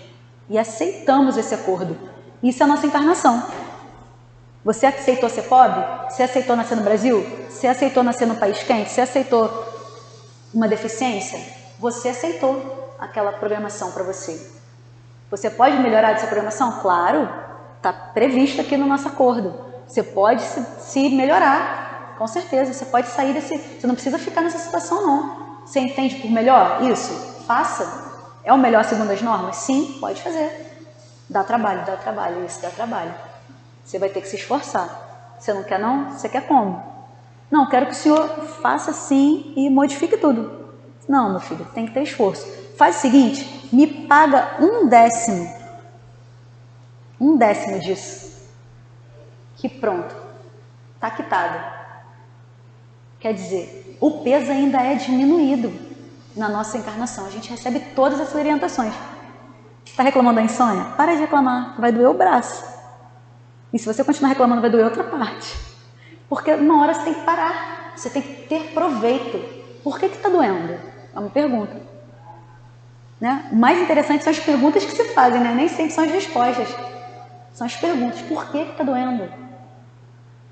E aceitamos esse acordo. Isso é a nossa encarnação. Você aceitou ser pobre? Você aceitou nascer no Brasil? Você aceitou nascer num país quente? Você aceitou uma deficiência? Você aceitou aquela programação para você. Você pode melhorar essa programação? Claro, está previsto aqui no nosso acordo. Você pode se melhorar, com certeza. Você pode sair desse... Você não precisa ficar nessa situação, não. Você entende por melhor? Isso, faça. É o melhor segundo as normas? Sim, pode fazer. Dá trabalho, isso dá trabalho. Você vai ter que se esforçar. Você não quer não? Você quer como? Não, quero que o senhor faça assim e modifique tudo. Não, meu filho, tem que ter esforço. Faz o seguinte, me paga 1/10. 1/10 disso. Que pronto. Está quitado. Quer dizer, o peso ainda é diminuído na nossa encarnação. A gente recebe todas essas orientações. Está reclamando da insônia? Para de reclamar, vai doer o braço. E se você continuar reclamando, vai doer outra parte. Porque uma hora você tem que parar. Você tem que ter proveito. Por que está doendo? É uma pergunta. Né? O mais interessante são as perguntas que se fazem, né? Nem sempre são as respostas. São as perguntas. Por que está doendo?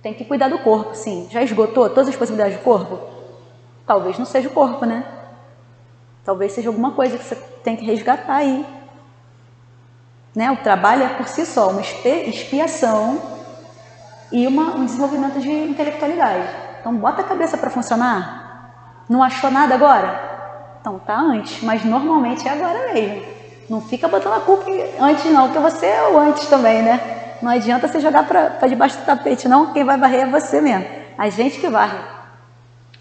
Tem que cuidar do corpo, sim. Já esgotou todas as possibilidades do corpo? Talvez não seja o corpo, né? Talvez seja alguma coisa que você tem que resgatar aí. Né? O trabalho é por si só uma expiação e um desenvolvimento de intelectualidade. Então, bota a cabeça para funcionar. Não achou nada agora? Então, tá antes, mas normalmente é agora mesmo. Não fica botando a culpa antes não, porque você é o antes também, né? Não adianta você jogar para debaixo do tapete, não. Quem vai varrer é você mesmo. A gente que varre.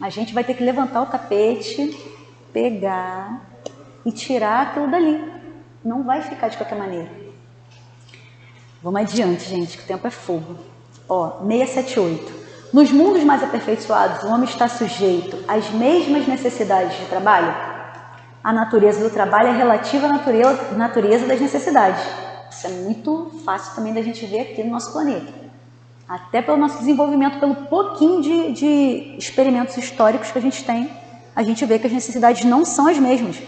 A gente vai ter que levantar o tapete, pegar e tirar aquilo dali. Não vai ficar de qualquer maneira. Vamos adiante, gente, que o tempo é fogo. Ó, 678. Nos mundos mais aperfeiçoados, o homem está sujeito às mesmas necessidades de trabalho? A natureza do trabalho é relativa à natureza das necessidades. Isso é muito fácil também da gente ver aqui no nosso planeta. Até pelo nosso desenvolvimento, pelo pouquinho de experimentos históricos que a gente vê que as necessidades não são as mesmas.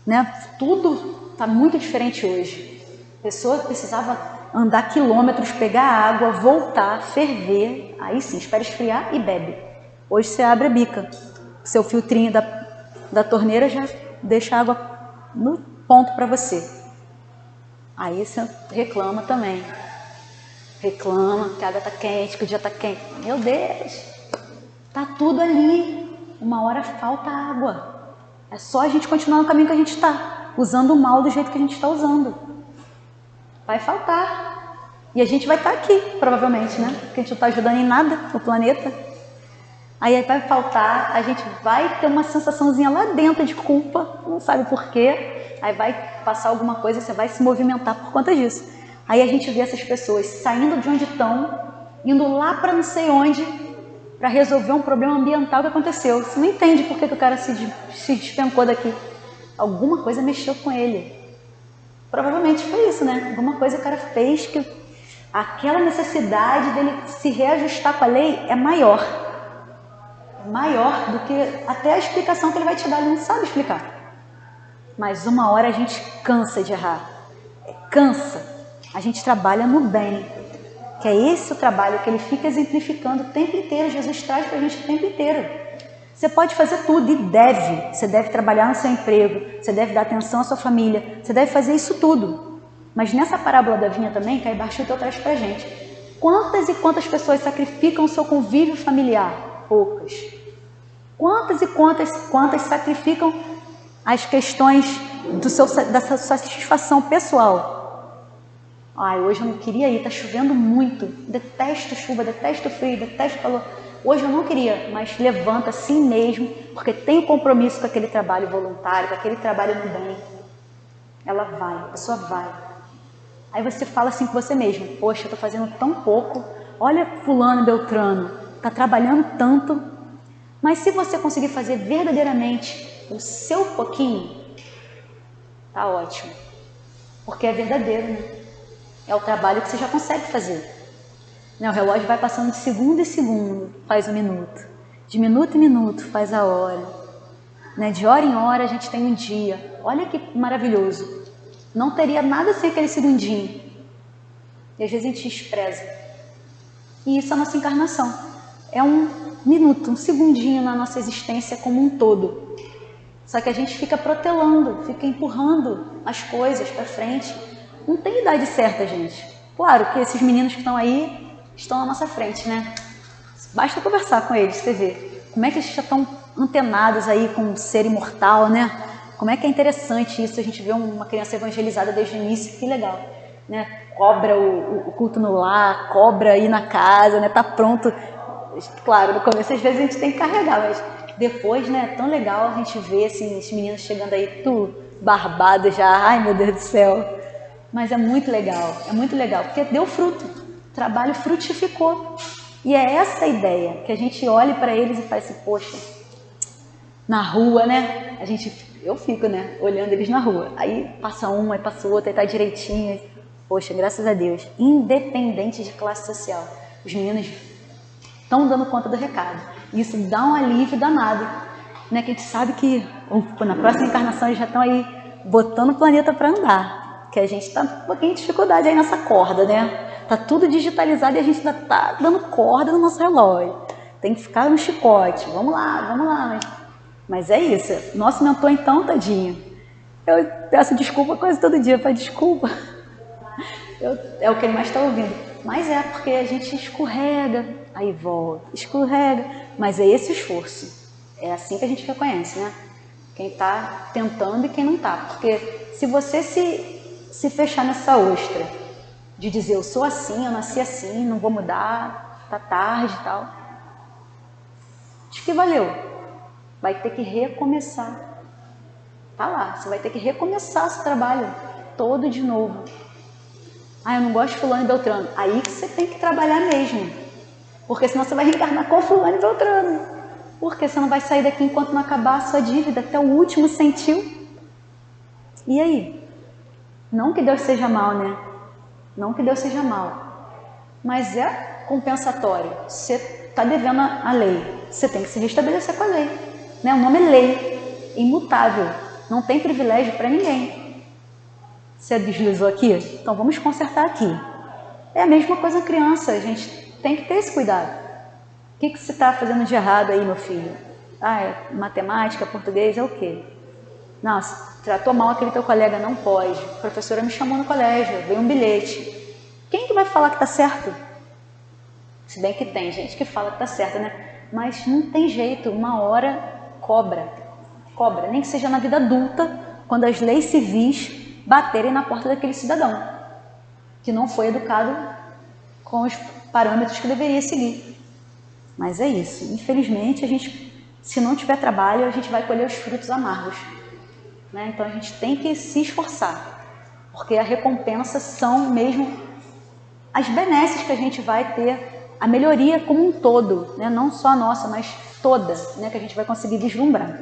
Né? Tudo está muito diferente hoje. A pessoa precisava andar quilômetros, pegar água, voltar, ferver, aí sim, espera esfriar e bebe. Hoje você abre a bica, seu filtrinho da torneira já deixa a água no ponto para você. Aí você reclama também. Reclama que a água está quente, que o dia está quente. Meu Deus, está tudo ali. Uma hora falta água. É só a gente continuar no caminho que a gente está, usando o mal do jeito que a gente está usando. Vai faltar. E a gente vai estar aqui, provavelmente, né? Porque a gente não está ajudando em nada o planeta. Aí vai faltar, a gente vai ter uma sensaçãozinha lá dentro de culpa, não sabe por quê. Aí vai passar alguma coisa, você vai se movimentar por conta disso. Aí a gente vê essas pessoas saindo de onde estão, indo lá para não sei onde, para resolver um problema ambiental que aconteceu. Você não entende por que o cara se despencou daqui. Alguma coisa mexeu com ele. Provavelmente foi isso, né? Alguma coisa o cara fez que aquela necessidade dele se reajustar com a lei é maior. Maior do que até a explicação que ele vai te dar, ele não sabe explicar. Mas uma hora a gente cansa de errar. Cansa. A gente trabalha no bem. Que é esse o trabalho que ele fica exemplificando o tempo inteiro. Jesus traz para a gente o tempo inteiro. Você pode fazer tudo e deve. Você deve trabalhar no seu emprego, você deve dar atenção à sua família, você deve fazer isso tudo. Mas nessa parábola da vinha também, Caio Barchuto traz para a gente. Quantas e quantas pessoas sacrificam o seu convívio familiar? Poucas. Quantas e quantas sacrificam as questões da sua satisfação pessoal? Ai, hoje eu não queria ir, tá chovendo muito, detesto chuva, detesto frio, detesto calor. Hoje eu não queria, mas levanta assim mesmo, porque tem compromisso com aquele trabalho voluntário, com aquele trabalho no bem. Ela vai, a pessoa vai. Aí você fala assim com você mesmo, poxa, eu tô fazendo tão pouco, olha fulano Beltrano, tá trabalhando tanto, mas se você conseguir fazer verdadeiramente o seu pouquinho, tá ótimo, porque é verdadeiro, né? É o trabalho que você já consegue fazer. O relógio vai passando de segundo em segundo, faz um minuto. De minuto em minuto, faz a hora. De hora em hora, a gente tem um dia. Olha que maravilhoso. Não teria nada sem aquele segundinho. E às vezes a gente despreza. E isso é a nossa encarnação. É um minuto, um segundinho na nossa existência como um todo. Só que a gente fica protelando, fica empurrando as coisas para frente. Não tem idade certa, gente. Claro que esses meninos que estão aí estão na nossa frente, né? Basta conversar com eles, você vê. Como é que eles já estão antenados aí com o ser imortal, né? Como é que é interessante isso, a gente vê uma criança evangelizada desde o início, que legal, né? Cobra o culto no lar, cobra aí na casa, né? Tá pronto. Claro, no começo às vezes a gente tem que carregar, mas depois, né? É tão legal a gente ver assim, esses meninos chegando aí tudo barbado já, ai meu Deus do céu. Mas é muito legal, porque deu fruto, o trabalho frutificou. E é essa a ideia, que a gente olhe para eles e faz assim, poxa, na rua, né? Eu fico, né, olhando eles na rua. Aí passa um, aí passa o outro, aí tá direitinho. Poxa, graças a Deus, independente de classe social, os meninos estão dando conta do recado. Isso dá um alívio danado, né? Que a gente sabe que na próxima encarnação eles já estão aí botando o planeta para andar. Que a gente está um pouquinho de dificuldade aí nessa corda, né? Tá tudo digitalizado e a gente ainda tá dando corda no nosso relógio. Tem que ficar no chicote. Vamos lá. Mas é isso. Nosso mentor, então, tadinho. Eu peço desculpa quase todo dia. Desculpa. É o que ele mais está ouvindo. Mas é porque a gente escorrega, aí volta, escorrega. Mas é esse o esforço. É assim que a gente reconhece, né? Quem está tentando e quem não está. Porque se você se fechar nessa ostra, de dizer eu sou assim, eu nasci assim, não vou mudar, tá tarde e tal, acho que valeu. Vai ter que recomeçar. Tá lá, você vai ter que recomeçar esse trabalho todo de novo. Eu não gosto de fulano e Beltrano. Aí que você tem que trabalhar mesmo, porque senão você vai reencarnar com fulano e Beltrano. Porque você não vai sair daqui enquanto não acabar a sua dívida, até o último centil. E aí? Não que Deus seja mal, né? Não que Deus seja mal. Mas é compensatório. Você está devendo a lei. Você tem que se restabelecer com a lei. Né? O nome é lei. Imutável. Não tem privilégio para ninguém. Você deslizou aqui? Então vamos consertar aqui. É a mesma coisa na criança. A gente tem que ter esse cuidado. O que você está fazendo de errado aí, meu filho? É matemática, português, é o quê? Nossa, tratou mal aquele teu colega, não pode. A professora me chamou no colégio, veio um bilhete. Quem que vai falar que tá certo? Se bem que tem gente que fala que tá certo, né? Mas não tem jeito, uma hora cobra. Cobra, nem que seja na vida adulta, quando as leis civis baterem na porta daquele cidadão que não foi educado com os parâmetros que deveria seguir. Mas é isso, infelizmente, se não tiver trabalho, a gente vai colher os frutos amargos. Né? Então a gente tem que se esforçar. porque a recompensa são mesmo as benesses que a gente vai ter, a melhoria como um todo, né? Não só a nossa, mas toda, né? Que a gente vai conseguir vislumbrar.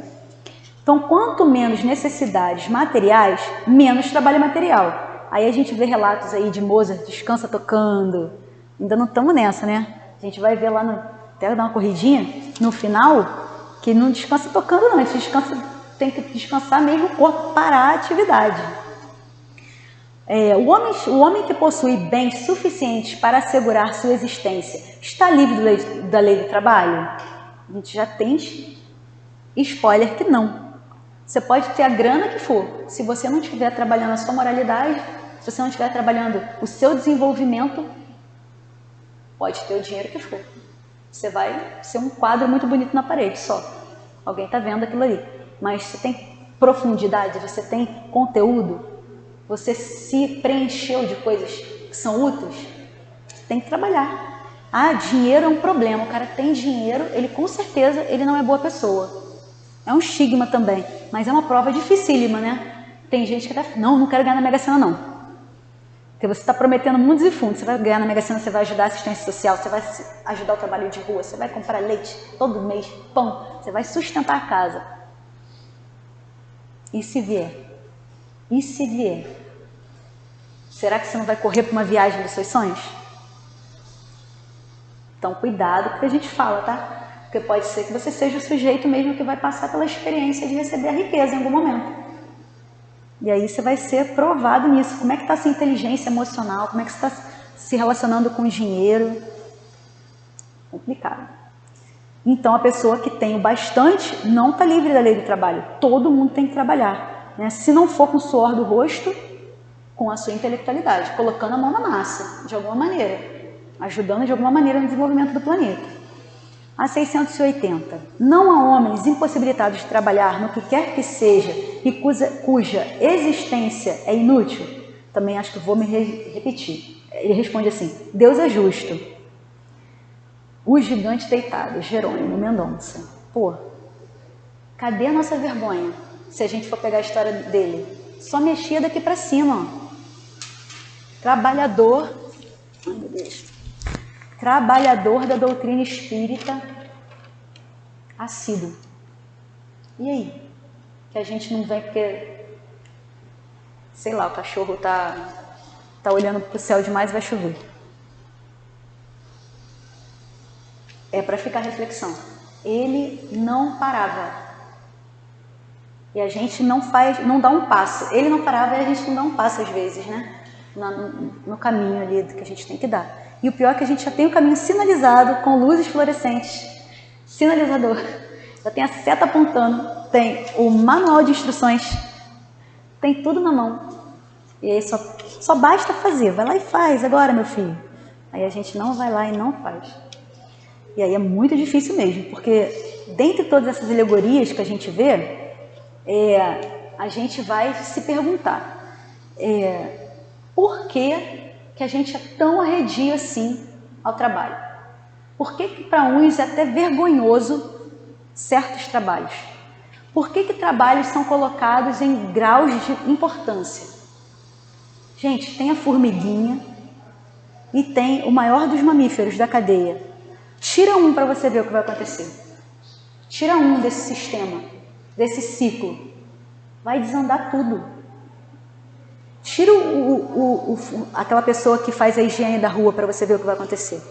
Então, quanto menos necessidades materiais, menos trabalho material. Aí a gente vê relatos aí de Mozart, descansa tocando, ainda não estamos nessa, né? A gente vai ver lá, até dar uma corridinha, no final, que não descansa tocando não, a gente descansa, tem que descansar mesmo o corpo, parar a atividade. O homem que possui bens suficientes para assegurar sua existência está livre da lei do trabalho? A gente já tem spoiler que não. Você pode ter a grana que for, se você não estiver trabalhando a sua moralidade, se você não estiver trabalhando o seu desenvolvimento, pode ter o dinheiro que for. Você vai ser um quadro muito bonito na parede só. Alguém está vendo aquilo ali. Mas você tem profundidade, você tem conteúdo, você se preencheu de coisas que são úteis, tem que trabalhar. Ah, dinheiro é um problema. O cara tem dinheiro, ele com certeza ele não é boa pessoa. É um estigma também, mas é uma prova dificílima, né? Tem gente que até não quero ganhar na Mega Sena não. Porque você está prometendo mundos e fundos, você vai ganhar na Mega Sena, você vai ajudar a assistência social, você vai ajudar o trabalho de rua, você vai comprar leite todo mês, pão, você vai sustentar a casa. E se vier? E se vier? Será que você não vai correr para uma viagem dos seus sonhos? Então, cuidado com o que a gente fala, tá? Porque pode ser que você seja o sujeito mesmo que vai passar pela experiência de receber a riqueza em algum momento. E aí você vai ser provado nisso. Como é que está a sua inteligência emocional? Como é que você está se relacionando com o dinheiro? Complicado. Então, a pessoa que tem o bastante não está livre da lei do trabalho. Todo mundo tem que trabalhar, né? Se não for com o suor do rosto, com a sua intelectualidade, colocando a mão na massa, de alguma maneira, ajudando de alguma maneira no desenvolvimento do planeta. A 680. Não há homens impossibilitados de trabalhar no que quer que seja e cuja existência é inútil? Também acho que vou me repetir. Ele responde assim: Deus é justo. O gigante deitado, Jerônimo Mendonça. Pô, cadê a nossa vergonha? Se a gente for pegar a história dele, só mexia daqui para cima, ó. Trabalhador, ai meu Deus, trabalhador da doutrina espírita assíduo. E aí? Que a gente não vem porque, sei lá, o cachorro tá olhando pro céu demais e vai chover. É para ficar reflexão. Ele não parava. E a gente não dá um passo. Ele não parava e a gente não dá um passo às vezes, né? No caminho ali que a gente tem que dar. E o pior é que a gente já tem o caminho sinalizado com luzes fluorescentes. Sinalizador. Já tem a seta apontando, tem o manual de instruções, tem tudo na mão. E aí só basta fazer. Vai lá e faz agora, meu filho. Aí a gente não vai lá e não faz. E aí é muito difícil mesmo, porque dentre todas essas alegorias que a gente vê, a gente vai se perguntar por que a gente é tão arredio assim ao trabalho? Por que para uns é até vergonhoso certos trabalhos? Por que trabalhos são colocados em graus de importância? Gente, tem a formiguinha e tem o maior dos mamíferos da cadeia. Tira um para você ver o que vai acontecer. Tira um desse sistema, desse ciclo. Vai desandar tudo. Tira aquela pessoa que faz a higiene da rua para você ver o que vai acontecer.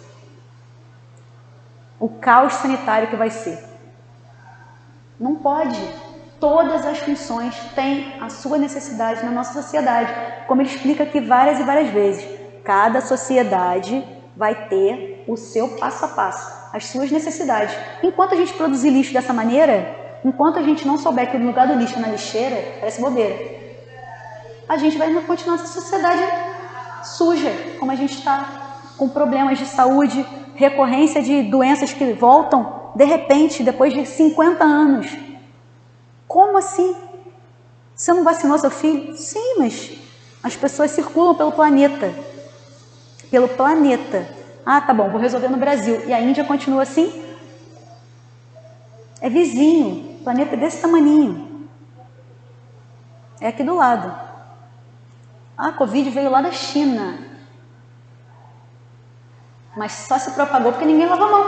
O caos sanitário que vai ser. Não pode. Todas as funções têm a sua necessidade na nossa sociedade. Como ele explica aqui várias e várias vezes. Cada sociedade vai ter o seu passo a passo, as suas necessidades. Enquanto a gente produzir lixo dessa maneira, enquanto a gente não souber que o lugar do lixo é na lixeira, parece bobeira. A gente vai continuar essa sociedade suja, como a gente está, com problemas de saúde, recorrência de doenças que voltam, de repente, depois de 50 anos. Como assim? Você não vacinou seu filho? Sim, mas as pessoas circulam pelo planeta. Pelo planeta. Ah, tá bom, vou resolver no Brasil. E a Índia continua assim? É vizinho, o planeta é desse tamaninho. É aqui do lado. A Covid veio lá da China, mas só se propagou porque ninguém lava a mão.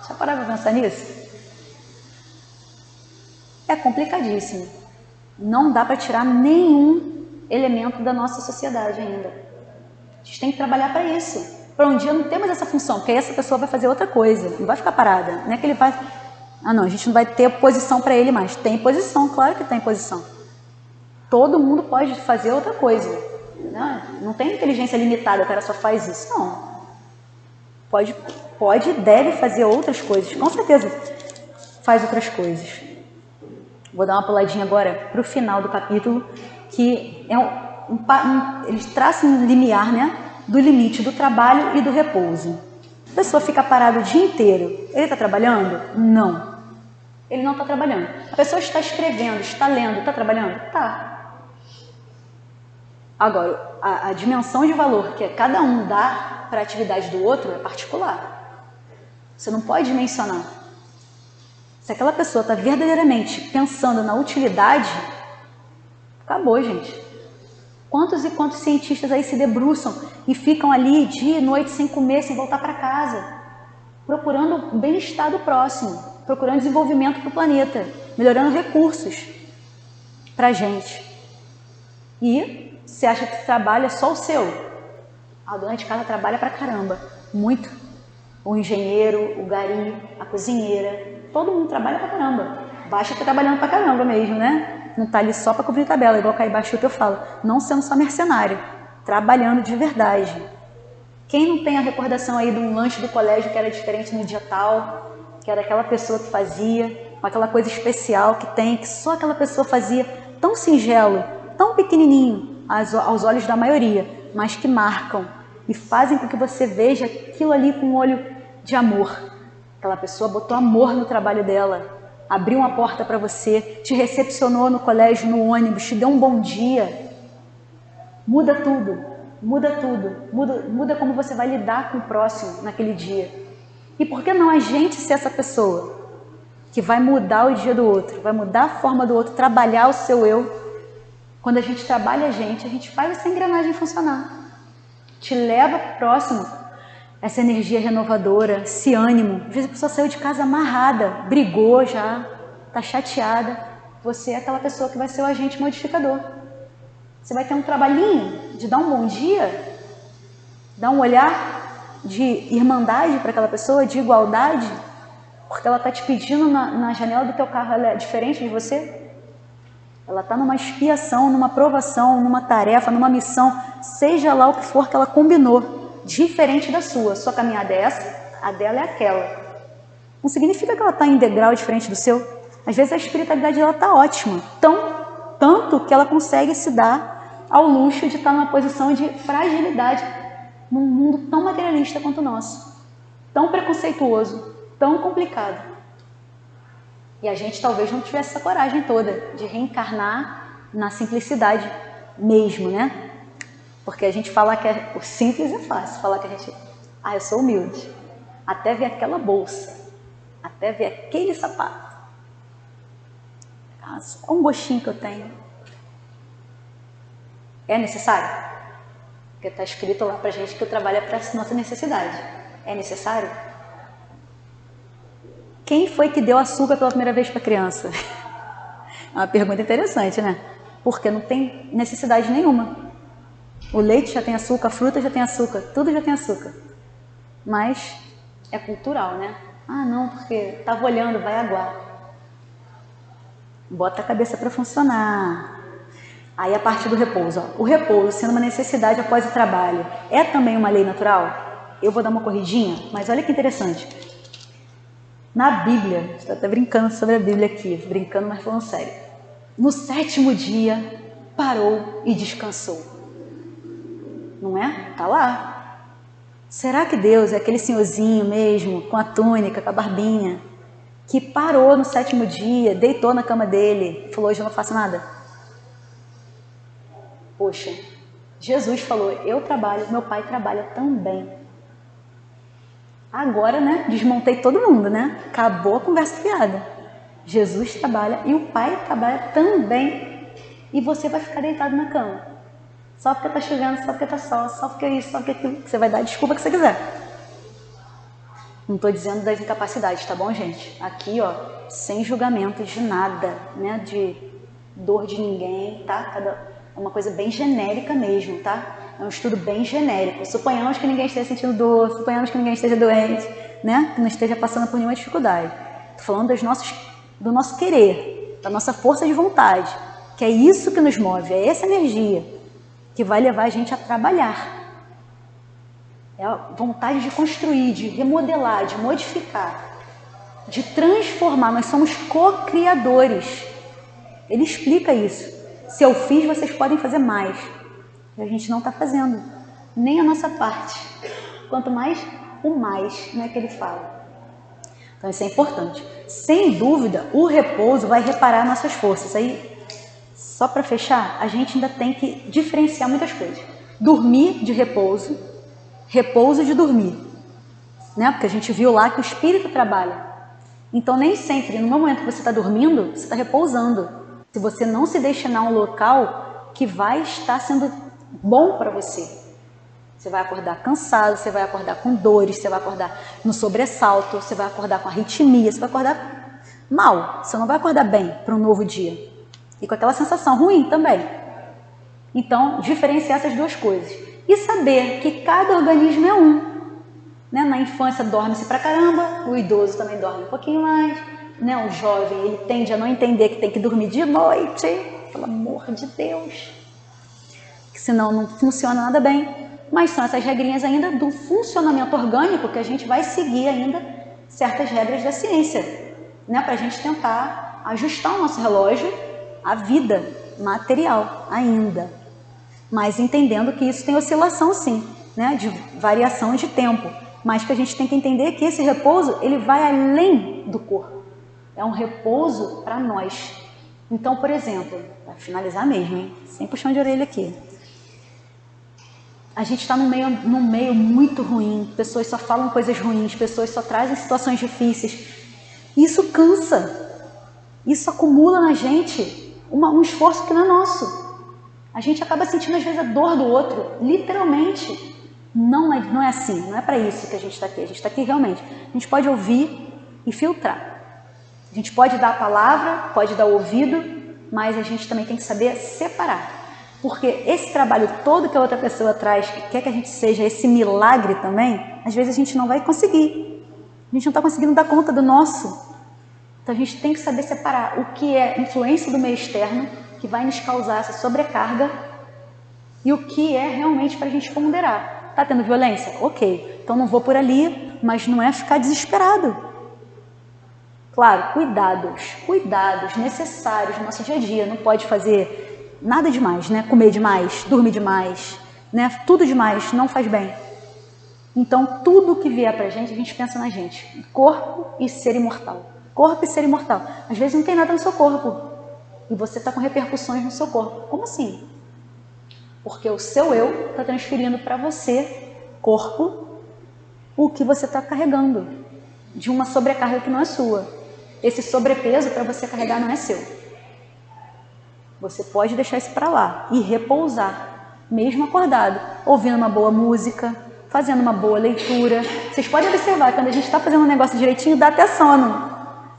Já pararam para pensar nisso? É complicadíssimo. Não dá para tirar nenhum elemento da nossa sociedade ainda. A gente tem que trabalhar para isso. Para um dia não ter mais essa função, porque aí essa pessoa vai fazer outra coisa, não vai ficar parada. Não é que ele vai... Ah não, a gente não vai ter posição para ele mais. Tem posição, claro que tem posição. Todo mundo pode fazer outra coisa. Não tem inteligência limitada, o cara só faz isso. Não. Pode, deve fazer outras coisas. Com certeza faz outras coisas. Vou dar uma puladinha agora para o final do capítulo, que é eles traçam um limiar, né, do limite do trabalho e do repouso. A pessoa fica parada o dia inteiro. Ele está trabalhando? Não. Ele não está trabalhando. A pessoa está escrevendo, está lendo, está trabalhando? Tá. Agora, a dimensão de valor que cada um dá para a atividade do outro é particular. Você não pode mencionar. Se aquela pessoa está verdadeiramente pensando na utilidade, acabou, gente. Quantos e quantos cientistas aí se debruçam e ficam ali dia e noite sem comer, sem voltar para casa, procurando o bem-estar do próximo, procurando desenvolvimento para o planeta, melhorando recursos para a gente. E você acha que trabalha só o seu? A dona de casa trabalha pra caramba, muito. O engenheiro, o gari, a cozinheira, todo mundo trabalha pra caramba. Baixa tá trabalhando pra caramba mesmo, né? Não tá ali só pra cobrir tabela, igual cair baixo que eu falo. Não sendo só mercenário, trabalhando de verdade. Quem não tem a recordação aí de um lanche do colégio que era diferente no dia tal, que era aquela pessoa que fazia, com aquela coisa especial que tem, que só aquela pessoa fazia, tão singelo, tão pequenininho aos olhos da maioria, mas que marcam e fazem com que você veja aquilo ali com um olho de amor. Aquela pessoa botou amor no trabalho dela, abriu uma porta para você, te recepcionou no colégio, no ônibus, te deu um bom dia. Muda tudo, muda como você vai lidar com o próximo naquele dia. E por que não a gente ser essa pessoa que vai mudar o dia do outro, vai mudar a forma do outro, trabalhar o seu eu? Quando a gente trabalha a gente faz essa engrenagem funcionar. Te leva para o próximo essa energia renovadora, esse ânimo. Às vezes a pessoa saiu de casa amarrada, brigou já, está chateada. Você é aquela pessoa que vai ser o agente modificador. Você vai ter um trabalhinho de dar um bom dia, dar um olhar de irmandade para aquela pessoa, de igualdade, porque ela está te pedindo na janela do teu carro, ela é diferente de você. Ela está numa expiação, numa provação, numa tarefa, numa missão, seja lá o que for que ela combinou, diferente da sua. Sua caminhada é essa, a dela é aquela. Não significa que ela está em degrau diferente do seu. Às vezes a espiritualidade dela está ótima, tanto que ela consegue se dar ao luxo de estar numa posição de fragilidade num mundo tão materialista quanto o nosso, tão preconceituoso, tão complicado. E a gente talvez não tivesse essa coragem toda de reencarnar na simplicidade mesmo, né? Porque a gente fala que o simples é fácil, falar que a gente... eu sou humilde. Até ver aquela bolsa, até ver aquele sapato. É um gostinho que eu tenho. É necessário? Porque está escrito lá pra gente que o trabalho é para nossa necessidade. É necessário? Quem foi que deu açúcar pela primeira vez para a criança? É uma pergunta interessante, né? Porque não tem necessidade nenhuma. O leite já tem açúcar, a fruta já tem açúcar, tudo já tem açúcar. Mas é cultural, né? Não, porque estava olhando, vai aguar. Bota a cabeça para funcionar. Aí a parte do repouso. O repouso, sendo uma necessidade após o trabalho, é também uma lei natural? Eu vou dar uma corridinha, mas olha que interessante. Na Bíblia, estou até brincando sobre a Bíblia aqui, brincando, mas falando sério. No 7º dia, parou e descansou. Não é? Está lá. Será que Deus é aquele senhorzinho mesmo, com a túnica, com a barbinha, que parou no 7º dia, deitou na cama dele e falou, hoje eu não faço nada? Poxa, Jesus falou, eu trabalho, meu pai trabalha também. Agora, né, desmontei todo mundo, né? Acabou a conversa fiada. Jesus trabalha e o pai trabalha também. E você vai ficar deitado na cama. Só porque tá chovendo, só porque tá sol, só porque isso, só porque aquilo. Você vai dar a desculpa que você quiser. Não estou dizendo das incapacidades, tá bom, gente? Aqui, ó, sem julgamento de nada, né? De dor de ninguém, tá? É uma coisa bem genérica mesmo, tá? É um estudo bem genérico. Suponhamos que ninguém esteja sentindo dor, suponhamos que ninguém esteja doente, né? Que não esteja passando por nenhuma dificuldade. Estou falando do nosso querer, da nossa força de vontade, que é isso que nos move, é essa energia que vai levar a gente a trabalhar. É a vontade de construir, de remodelar, de modificar, de transformar. Nós somos co-criadores. Ele explica isso. Se eu fiz, vocês podem fazer mais. E a gente não está fazendo nem a nossa parte. Quanto mais, o mais, né, que ele fala. Então isso é importante. Sem dúvida, o repouso vai reparar nossas forças. Aí, só para fechar, a gente ainda tem que diferenciar muitas coisas. Dormir de repouso, repouso de dormir, né? Porque a gente viu lá que o espírito trabalha. Então nem sempre, no momento que você está dormindo, você está repousando. Se você não se destinar a um local que vai estar sendo bom para você. Você vai acordar cansado, você vai acordar com dores, você vai acordar no sobressalto, você vai acordar com arritmia, você vai acordar mal. Você não vai acordar bem para um novo dia. E com aquela sensação ruim também. Então, diferenciar essas duas coisas. E saber que cada organismo é um. Né? Na infância dorme-se pra caramba, o idoso também dorme um pouquinho mais, né? O jovem ele tende a não entender que tem que dormir de noite, pelo amor de Deus, que senão não funciona nada bem. Mas são essas regrinhas ainda do funcionamento orgânico que a gente vai seguir ainda certas regras da ciência, né? Para a gente tentar ajustar o nosso relógio à vida material ainda. Mas entendendo que isso tem oscilação sim, né, de variação de tempo, mas que a gente tem que entender que esse repouso ele vai além do corpo, é um repouso para nós. Então, por exemplo, para finalizar mesmo, hein, sem puxão de orelha aqui, a gente está num meio muito ruim, pessoas só falam coisas ruins, pessoas só trazem situações difíceis, isso cansa, isso acumula na gente um esforço que não é nosso. A gente acaba sentindo às vezes a dor do outro, literalmente. Não é assim, não é para isso que a gente está aqui. A gente está aqui realmente. A gente pode ouvir e filtrar. A gente pode dar a palavra, pode dar o ouvido, mas a gente também tem que saber separar. Porque esse trabalho todo que a outra pessoa traz, que quer que a gente seja esse milagre também, às vezes a gente não vai conseguir. A gente não está conseguindo dar conta do nosso. Então a gente tem que saber separar o que é influência do meio externo, que vai nos causar essa sobrecarga, e o que é realmente para a gente ponderar. Está tendo violência? Ok, então não vou por ali, mas não é ficar desesperado. Claro, cuidados necessários no nosso dia a dia. Não pode fazer nada demais, né? Comer demais, dormir demais, né? Tudo demais não faz bem. Então tudo que vier para a gente pensa na gente. Corpo e ser imortal. Corpo e ser imortal. Às vezes não tem nada no seu corpo. E você está com repercussões no seu corpo. Como assim? Porque o seu eu está transferindo para você, corpo, o que você está carregando. De uma sobrecarga que não é sua. Esse sobrepeso para você carregar não é seu. Você pode deixar isso para lá e repousar, mesmo acordado, ouvindo uma boa música, fazendo uma boa leitura. Vocês podem observar, quando a gente está fazendo um negócio direitinho, dá até sono.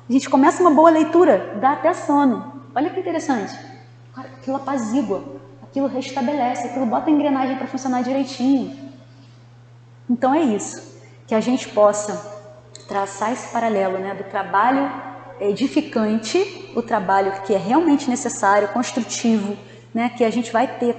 A gente começa uma boa leitura, dá até sono. Olha que interessante, aquilo apazigua, aquilo restabelece, aquilo bota a engrenagem para funcionar direitinho. Então é isso, que a gente possa traçar esse paralelo, né, do trabalho edificante, o trabalho que é realmente necessário, construtivo, né, que a gente vai ter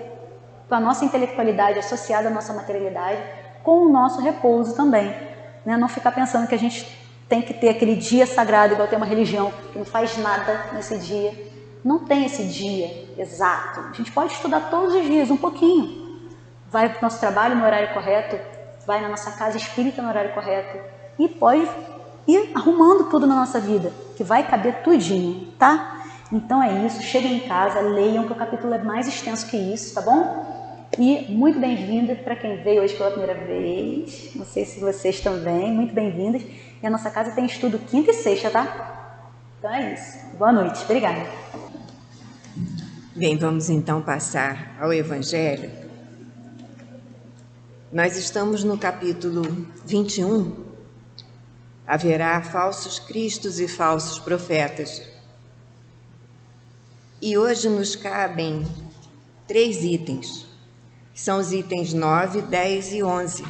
com a nossa intelectualidade associada à nossa materialidade, com o nosso repouso também. Né, não ficar pensando que a gente tem que ter aquele dia sagrado, igual tem uma religião que não faz nada nesse dia. Não tem esse dia exato. A gente pode estudar todos os dias, um pouquinho. Vai para o nosso trabalho no horário correto, vai na nossa casa espírita no horário correto e pode ir arrumando tudo na nossa vida, que vai caber tudinho, tá? Então é isso, cheguem em casa, leiam, que o capítulo é mais extenso que isso, tá bom? E muito bem-vinda para quem veio hoje pela primeira vez, não sei se vocês também, muito bem-vindas. E a nossa casa tem estudo quinta e sexta, tá? Então é isso. Boa noite, obrigada. Bem, vamos então passar ao Evangelho. Nós estamos no capítulo 21. Haverá falsos cristos e falsos profetas. E hoje nos cabem 3 itens, que são os itens 9, 10 e 11.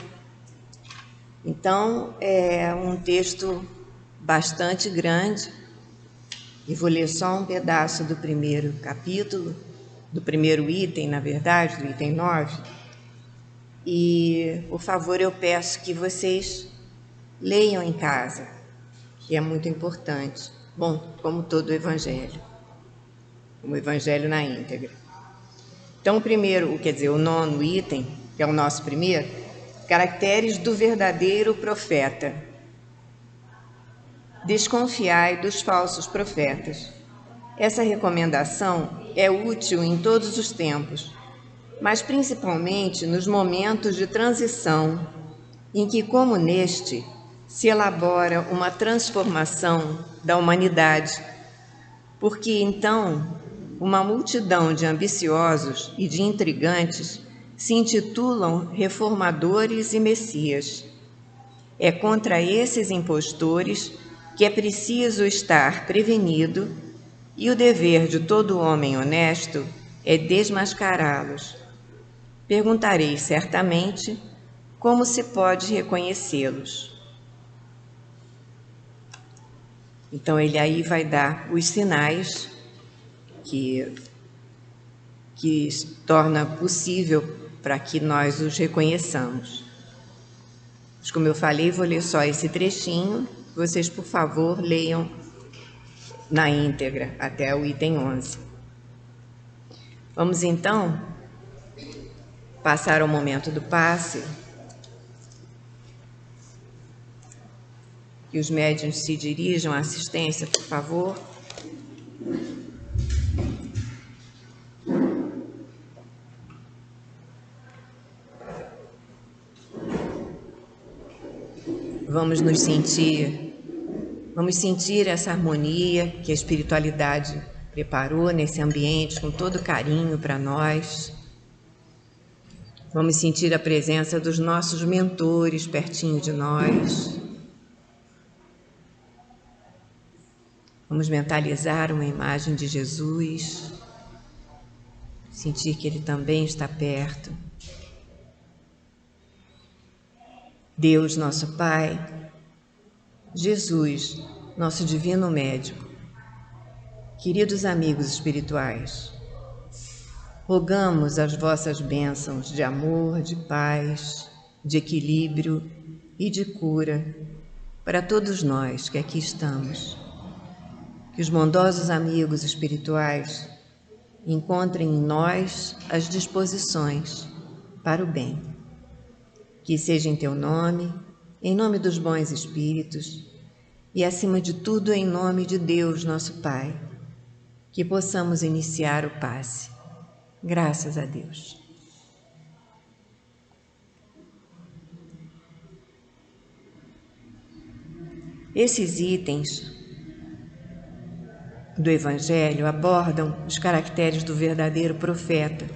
Então, é um texto bastante grande, e vou ler só um pedaço do primeiro capítulo, do primeiro item, na verdade, do item 9. E, por favor, eu peço que vocês leiam em casa, que é muito importante. Bom, como todo o Evangelho, como o Evangelho na íntegra. Então, o nono item, que é o nosso primeiro, caracteres do verdadeiro profeta. Desconfiai dos falsos profetas. Essa recomendação é útil em todos os tempos, mas principalmente nos momentos de transição, em que, como neste, se elabora uma transformação da humanidade, porque então uma multidão de ambiciosos e de intrigantes se intitulam reformadores e messias. É contra esses impostores que é preciso estar prevenido, e o dever de todo homem honesto é desmascará-los. Perguntarei certamente como se pode reconhecê-los. Então ele aí vai dar os sinais que torna possível para que nós os reconheçamos. Mas, como eu falei, vou ler só esse trechinho. Vocês, por favor, leiam na íntegra até o item 11. Vamos então passar ao momento do passe. Que os médiuns se dirijam à assistência, por favor. Vamos sentir essa harmonia que a espiritualidade preparou nesse ambiente com todo carinho para nós. Vamos sentir a presença dos nossos mentores pertinho de nós. Vamos mentalizar uma imagem de Jesus, sentir que Ele também está perto. Deus, nosso Pai, Jesus, nosso divino médico, queridos amigos espirituais, rogamos as vossas bênçãos de amor, de paz, de equilíbrio e de cura para todos nós que aqui estamos. Que os bondosos amigos espirituais encontrem em nós as disposições para o bem. Que seja em teu nome, em nome dos bons espíritos e, acima de tudo, em nome de Deus, nosso Pai, que possamos iniciar o passe. Graças a Deus. Esses itens do Evangelho abordam os caracteres do verdadeiro profeta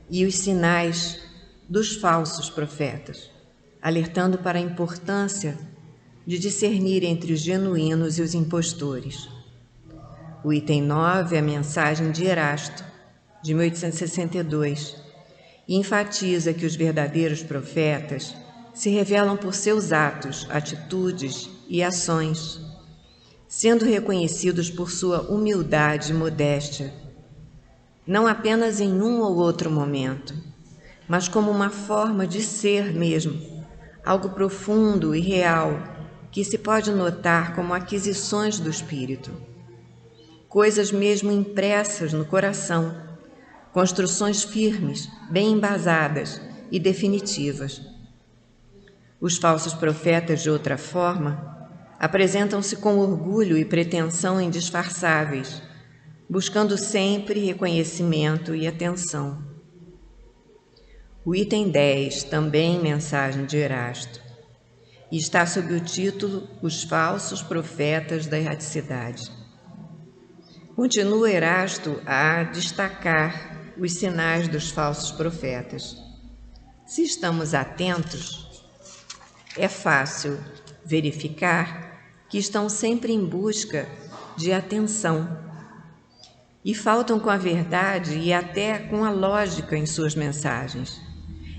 e os sinais dos falsos profetas, alertando para a importância de discernir entre os genuínos e os impostores. O item 9 é a mensagem de Erasto, de 1862, e enfatiza que os verdadeiros profetas se revelam por seus atos, atitudes e ações, sendo reconhecidos por sua humildade e modéstia, não apenas em um ou outro momento, mas como uma forma de ser mesmo, algo profundo e real, que se pode notar como aquisições do espírito, coisas mesmo impressas no coração, construções firmes, bem embasadas e definitivas. Os falsos profetas, de outra forma, apresentam-se com orgulho e pretensão indisfarçáveis, buscando sempre reconhecimento e atenção. O item 10, também mensagem de Erasto, e está sob o título Os Falsos Profetas da Erraticidade. Continua Erasto a destacar os sinais dos falsos profetas. Se estamos atentos, é fácil verificar que estão sempre em busca de atenção e faltam com a verdade e até com a lógica em suas mensagens.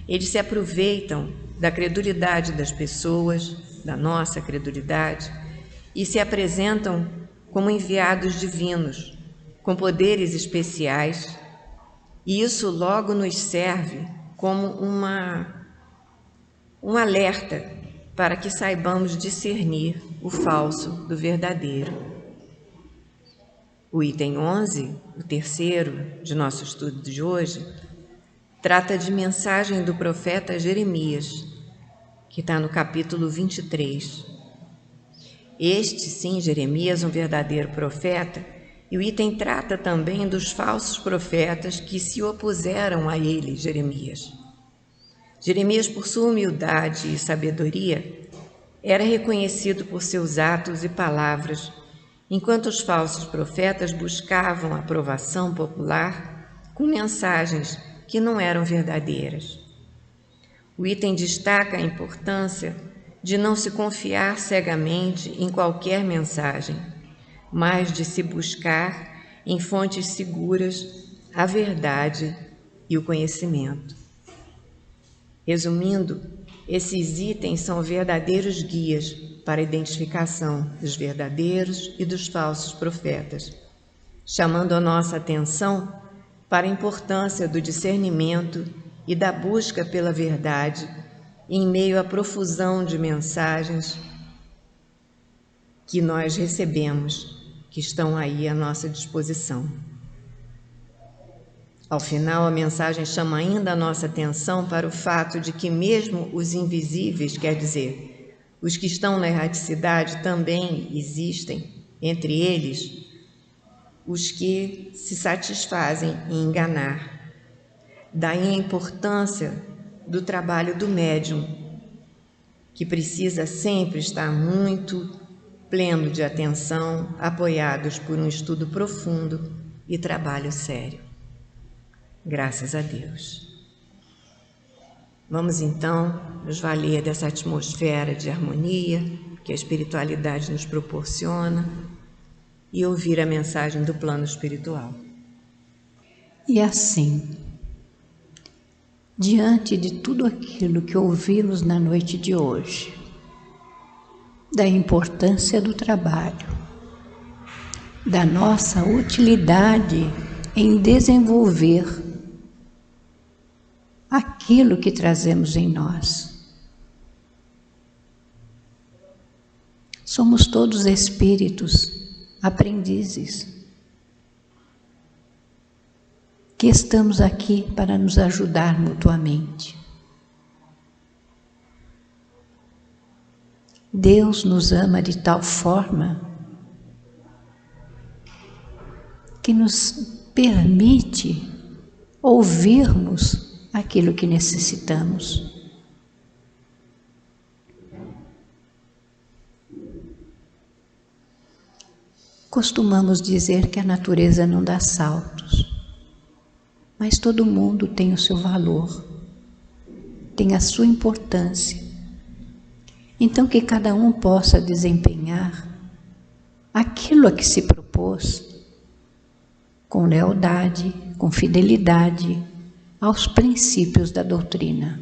Eles se aproveitam da credulidade das pessoas, da nossa credulidade, e se apresentam como enviados divinos, com poderes especiais, e isso logo nos serve como um alerta para que saibamos discernir o falso do verdadeiro. O item 11, o terceiro de nosso estudo de hoje, trata de mensagem do profeta Jeremias, que está no capítulo 23. Este, sim, Jeremias, um verdadeiro profeta, e o item trata também dos falsos profetas que se opuseram a ele, Jeremias. Jeremias, por sua humildade e sabedoria, era reconhecido por seus atos e palavras, enquanto os falsos profetas buscavam a aprovação popular com mensagens que não eram verdadeiras. O item destaca a importância de não se confiar cegamente em qualquer mensagem, mas de se buscar em fontes seguras a verdade e o conhecimento. Resumindo, esses itens são verdadeiros guias para a identificação dos verdadeiros e dos falsos profetas, chamando a nossa atenção para a importância do discernimento e da busca pela verdade em meio à profusão de mensagens que nós recebemos, que estão aí à nossa disposição. Ao final, a mensagem chama ainda a nossa atenção para o fato de que mesmo os invisíveis, quer dizer, os que estão na erraticidade, também existem, entre eles, os que se satisfazem em enganar. Daí a importância do trabalho do médium, que precisa sempre estar muito pleno de atenção, apoiados por um estudo profundo e trabalho sério. Graças a Deus. Vamos então nos valer dessa atmosfera de harmonia que a espiritualidade nos proporciona e ouvir a mensagem do plano espiritual. E assim, diante de tudo aquilo que ouvimos na noite de hoje, da importância do trabalho, da nossa utilidade em desenvolver aquilo que trazemos em nós. Somos todos espíritos, aprendizes, que estamos aqui para nos ajudar mutuamente. Deus nos ama de tal forma que nos permite ouvirmos aquilo que necessitamos. Costumamos dizer que a natureza não dá saltos, mas todo mundo tem o seu valor, tem a sua importância. Então que cada um possa desempenhar aquilo a que se propôs, com lealdade, com fidelidade aos princípios da doutrina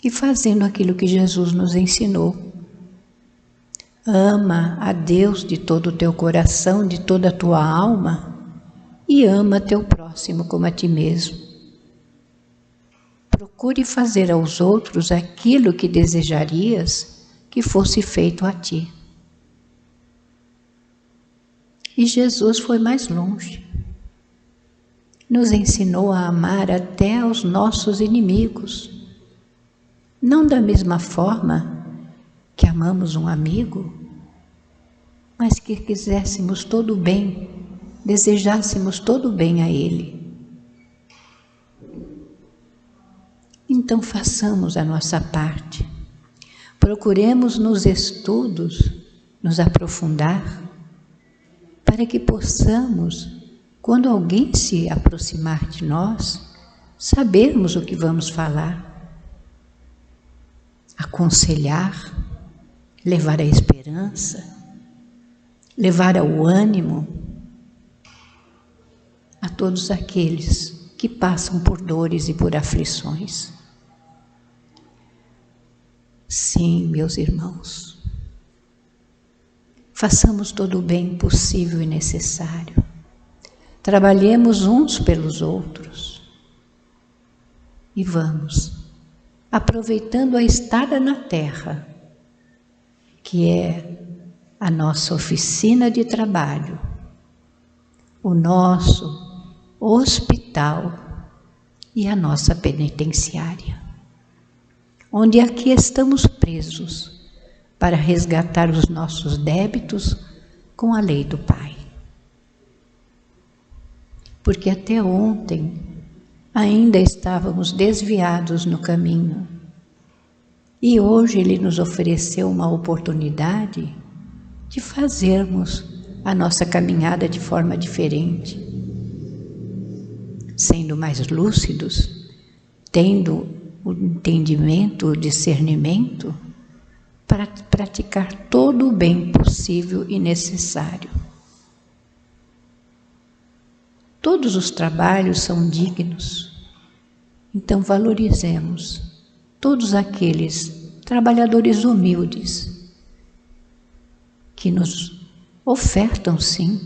e fazendo aquilo que Jesus nos ensinou. Ama a Deus de todo o teu coração, de toda a tua alma, e ama teu próximo como a ti mesmo. Procure fazer aos outros aquilo que desejarias que fosse feito a ti. E Jesus foi mais longe. Nos ensinou a amar até aos nossos inimigos. Não da mesma forma que amamos um amigo, mas que quiséssemos todo o bem, desejássemos todo o bem a ele. Então façamos a nossa parte. Procuremos nos estudos nos aprofundar para que possamos, quando alguém se aproximar de nós, sabermos o que vamos falar, aconselhar, levar a esperança, levar ao ânimo a todos aqueles que passam por dores e por aflições. Sim, meus irmãos, façamos todo o bem possível e necessário. Trabalhemos uns pelos outros. E vamos, aproveitando a estada na terra, que é a nossa oficina de trabalho, o nosso hospital e a nossa penitenciária, onde aqui estamos presos para resgatar os nossos débitos com a lei do Pai. Porque até ontem ainda estávamos desviados no caminho e hoje Ele nos ofereceu uma oportunidade de fazermos a nossa caminhada de forma diferente, sendo mais lúcidos, tendo o entendimento, o discernimento, para praticar todo o bem possível e necessário. Todos os trabalhos são dignos, então valorizemos todos aqueles trabalhadores humildes que nos ofertam, sim,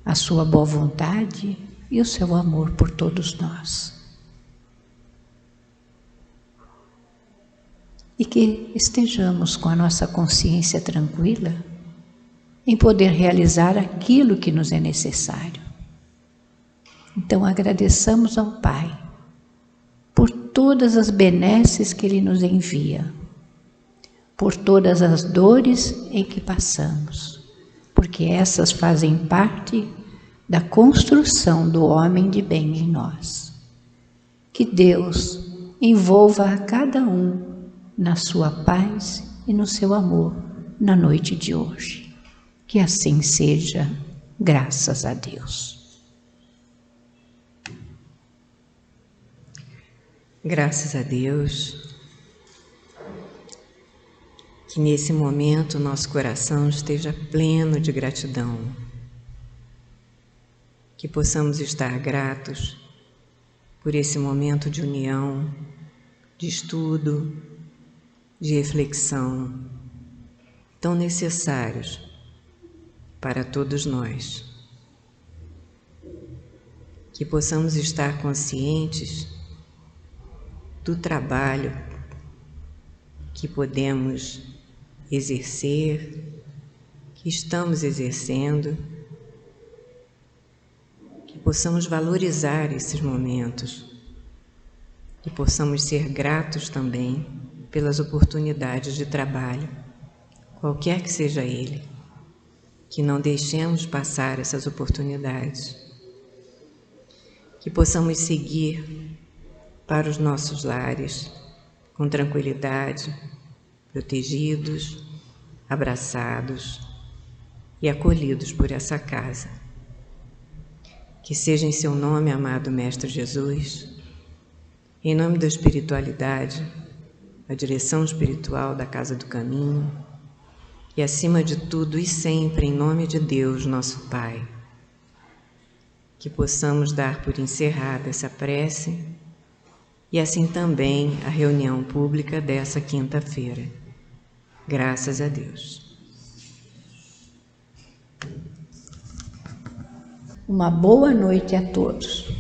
a sua boa vontade e o seu amor por todos nós. E que estejamos com a nossa consciência tranquila em poder realizar aquilo que nos é necessário. Então agradeçamos ao Pai por todas as benesses que Ele nos envia, por todas as dores em que passamos, porque essas fazem parte da construção do homem de bem em nós. Que Deus envolva a cada um na sua paz e no seu amor na noite de hoje. Que assim seja, graças a Deus. Graças a Deus, que nesse momento nosso coração esteja pleno de gratidão, que possamos estar gratos por esse momento de união, de estudo, de reflexão, tão necessários para todos nós. Que possamos estar conscientes do trabalho que podemos exercer, que estamos exercendo, que possamos valorizar esses momentos, que possamos ser gratos também pelas oportunidades de trabalho, qualquer que seja ele, que não deixemos passar essas oportunidades, que possamos seguir para os nossos lares com tranquilidade, protegidos, abraçados e acolhidos por essa casa. Que seja em seu nome, amado Mestre Jesus, em nome da espiritualidade, a direção espiritual da Casa do Caminho, e acima de tudo e sempre em nome de Deus, nosso Pai, que possamos dar por encerrada essa prece e assim também a reunião pública dessa quinta-feira. Graças a Deus. Uma boa noite a todos.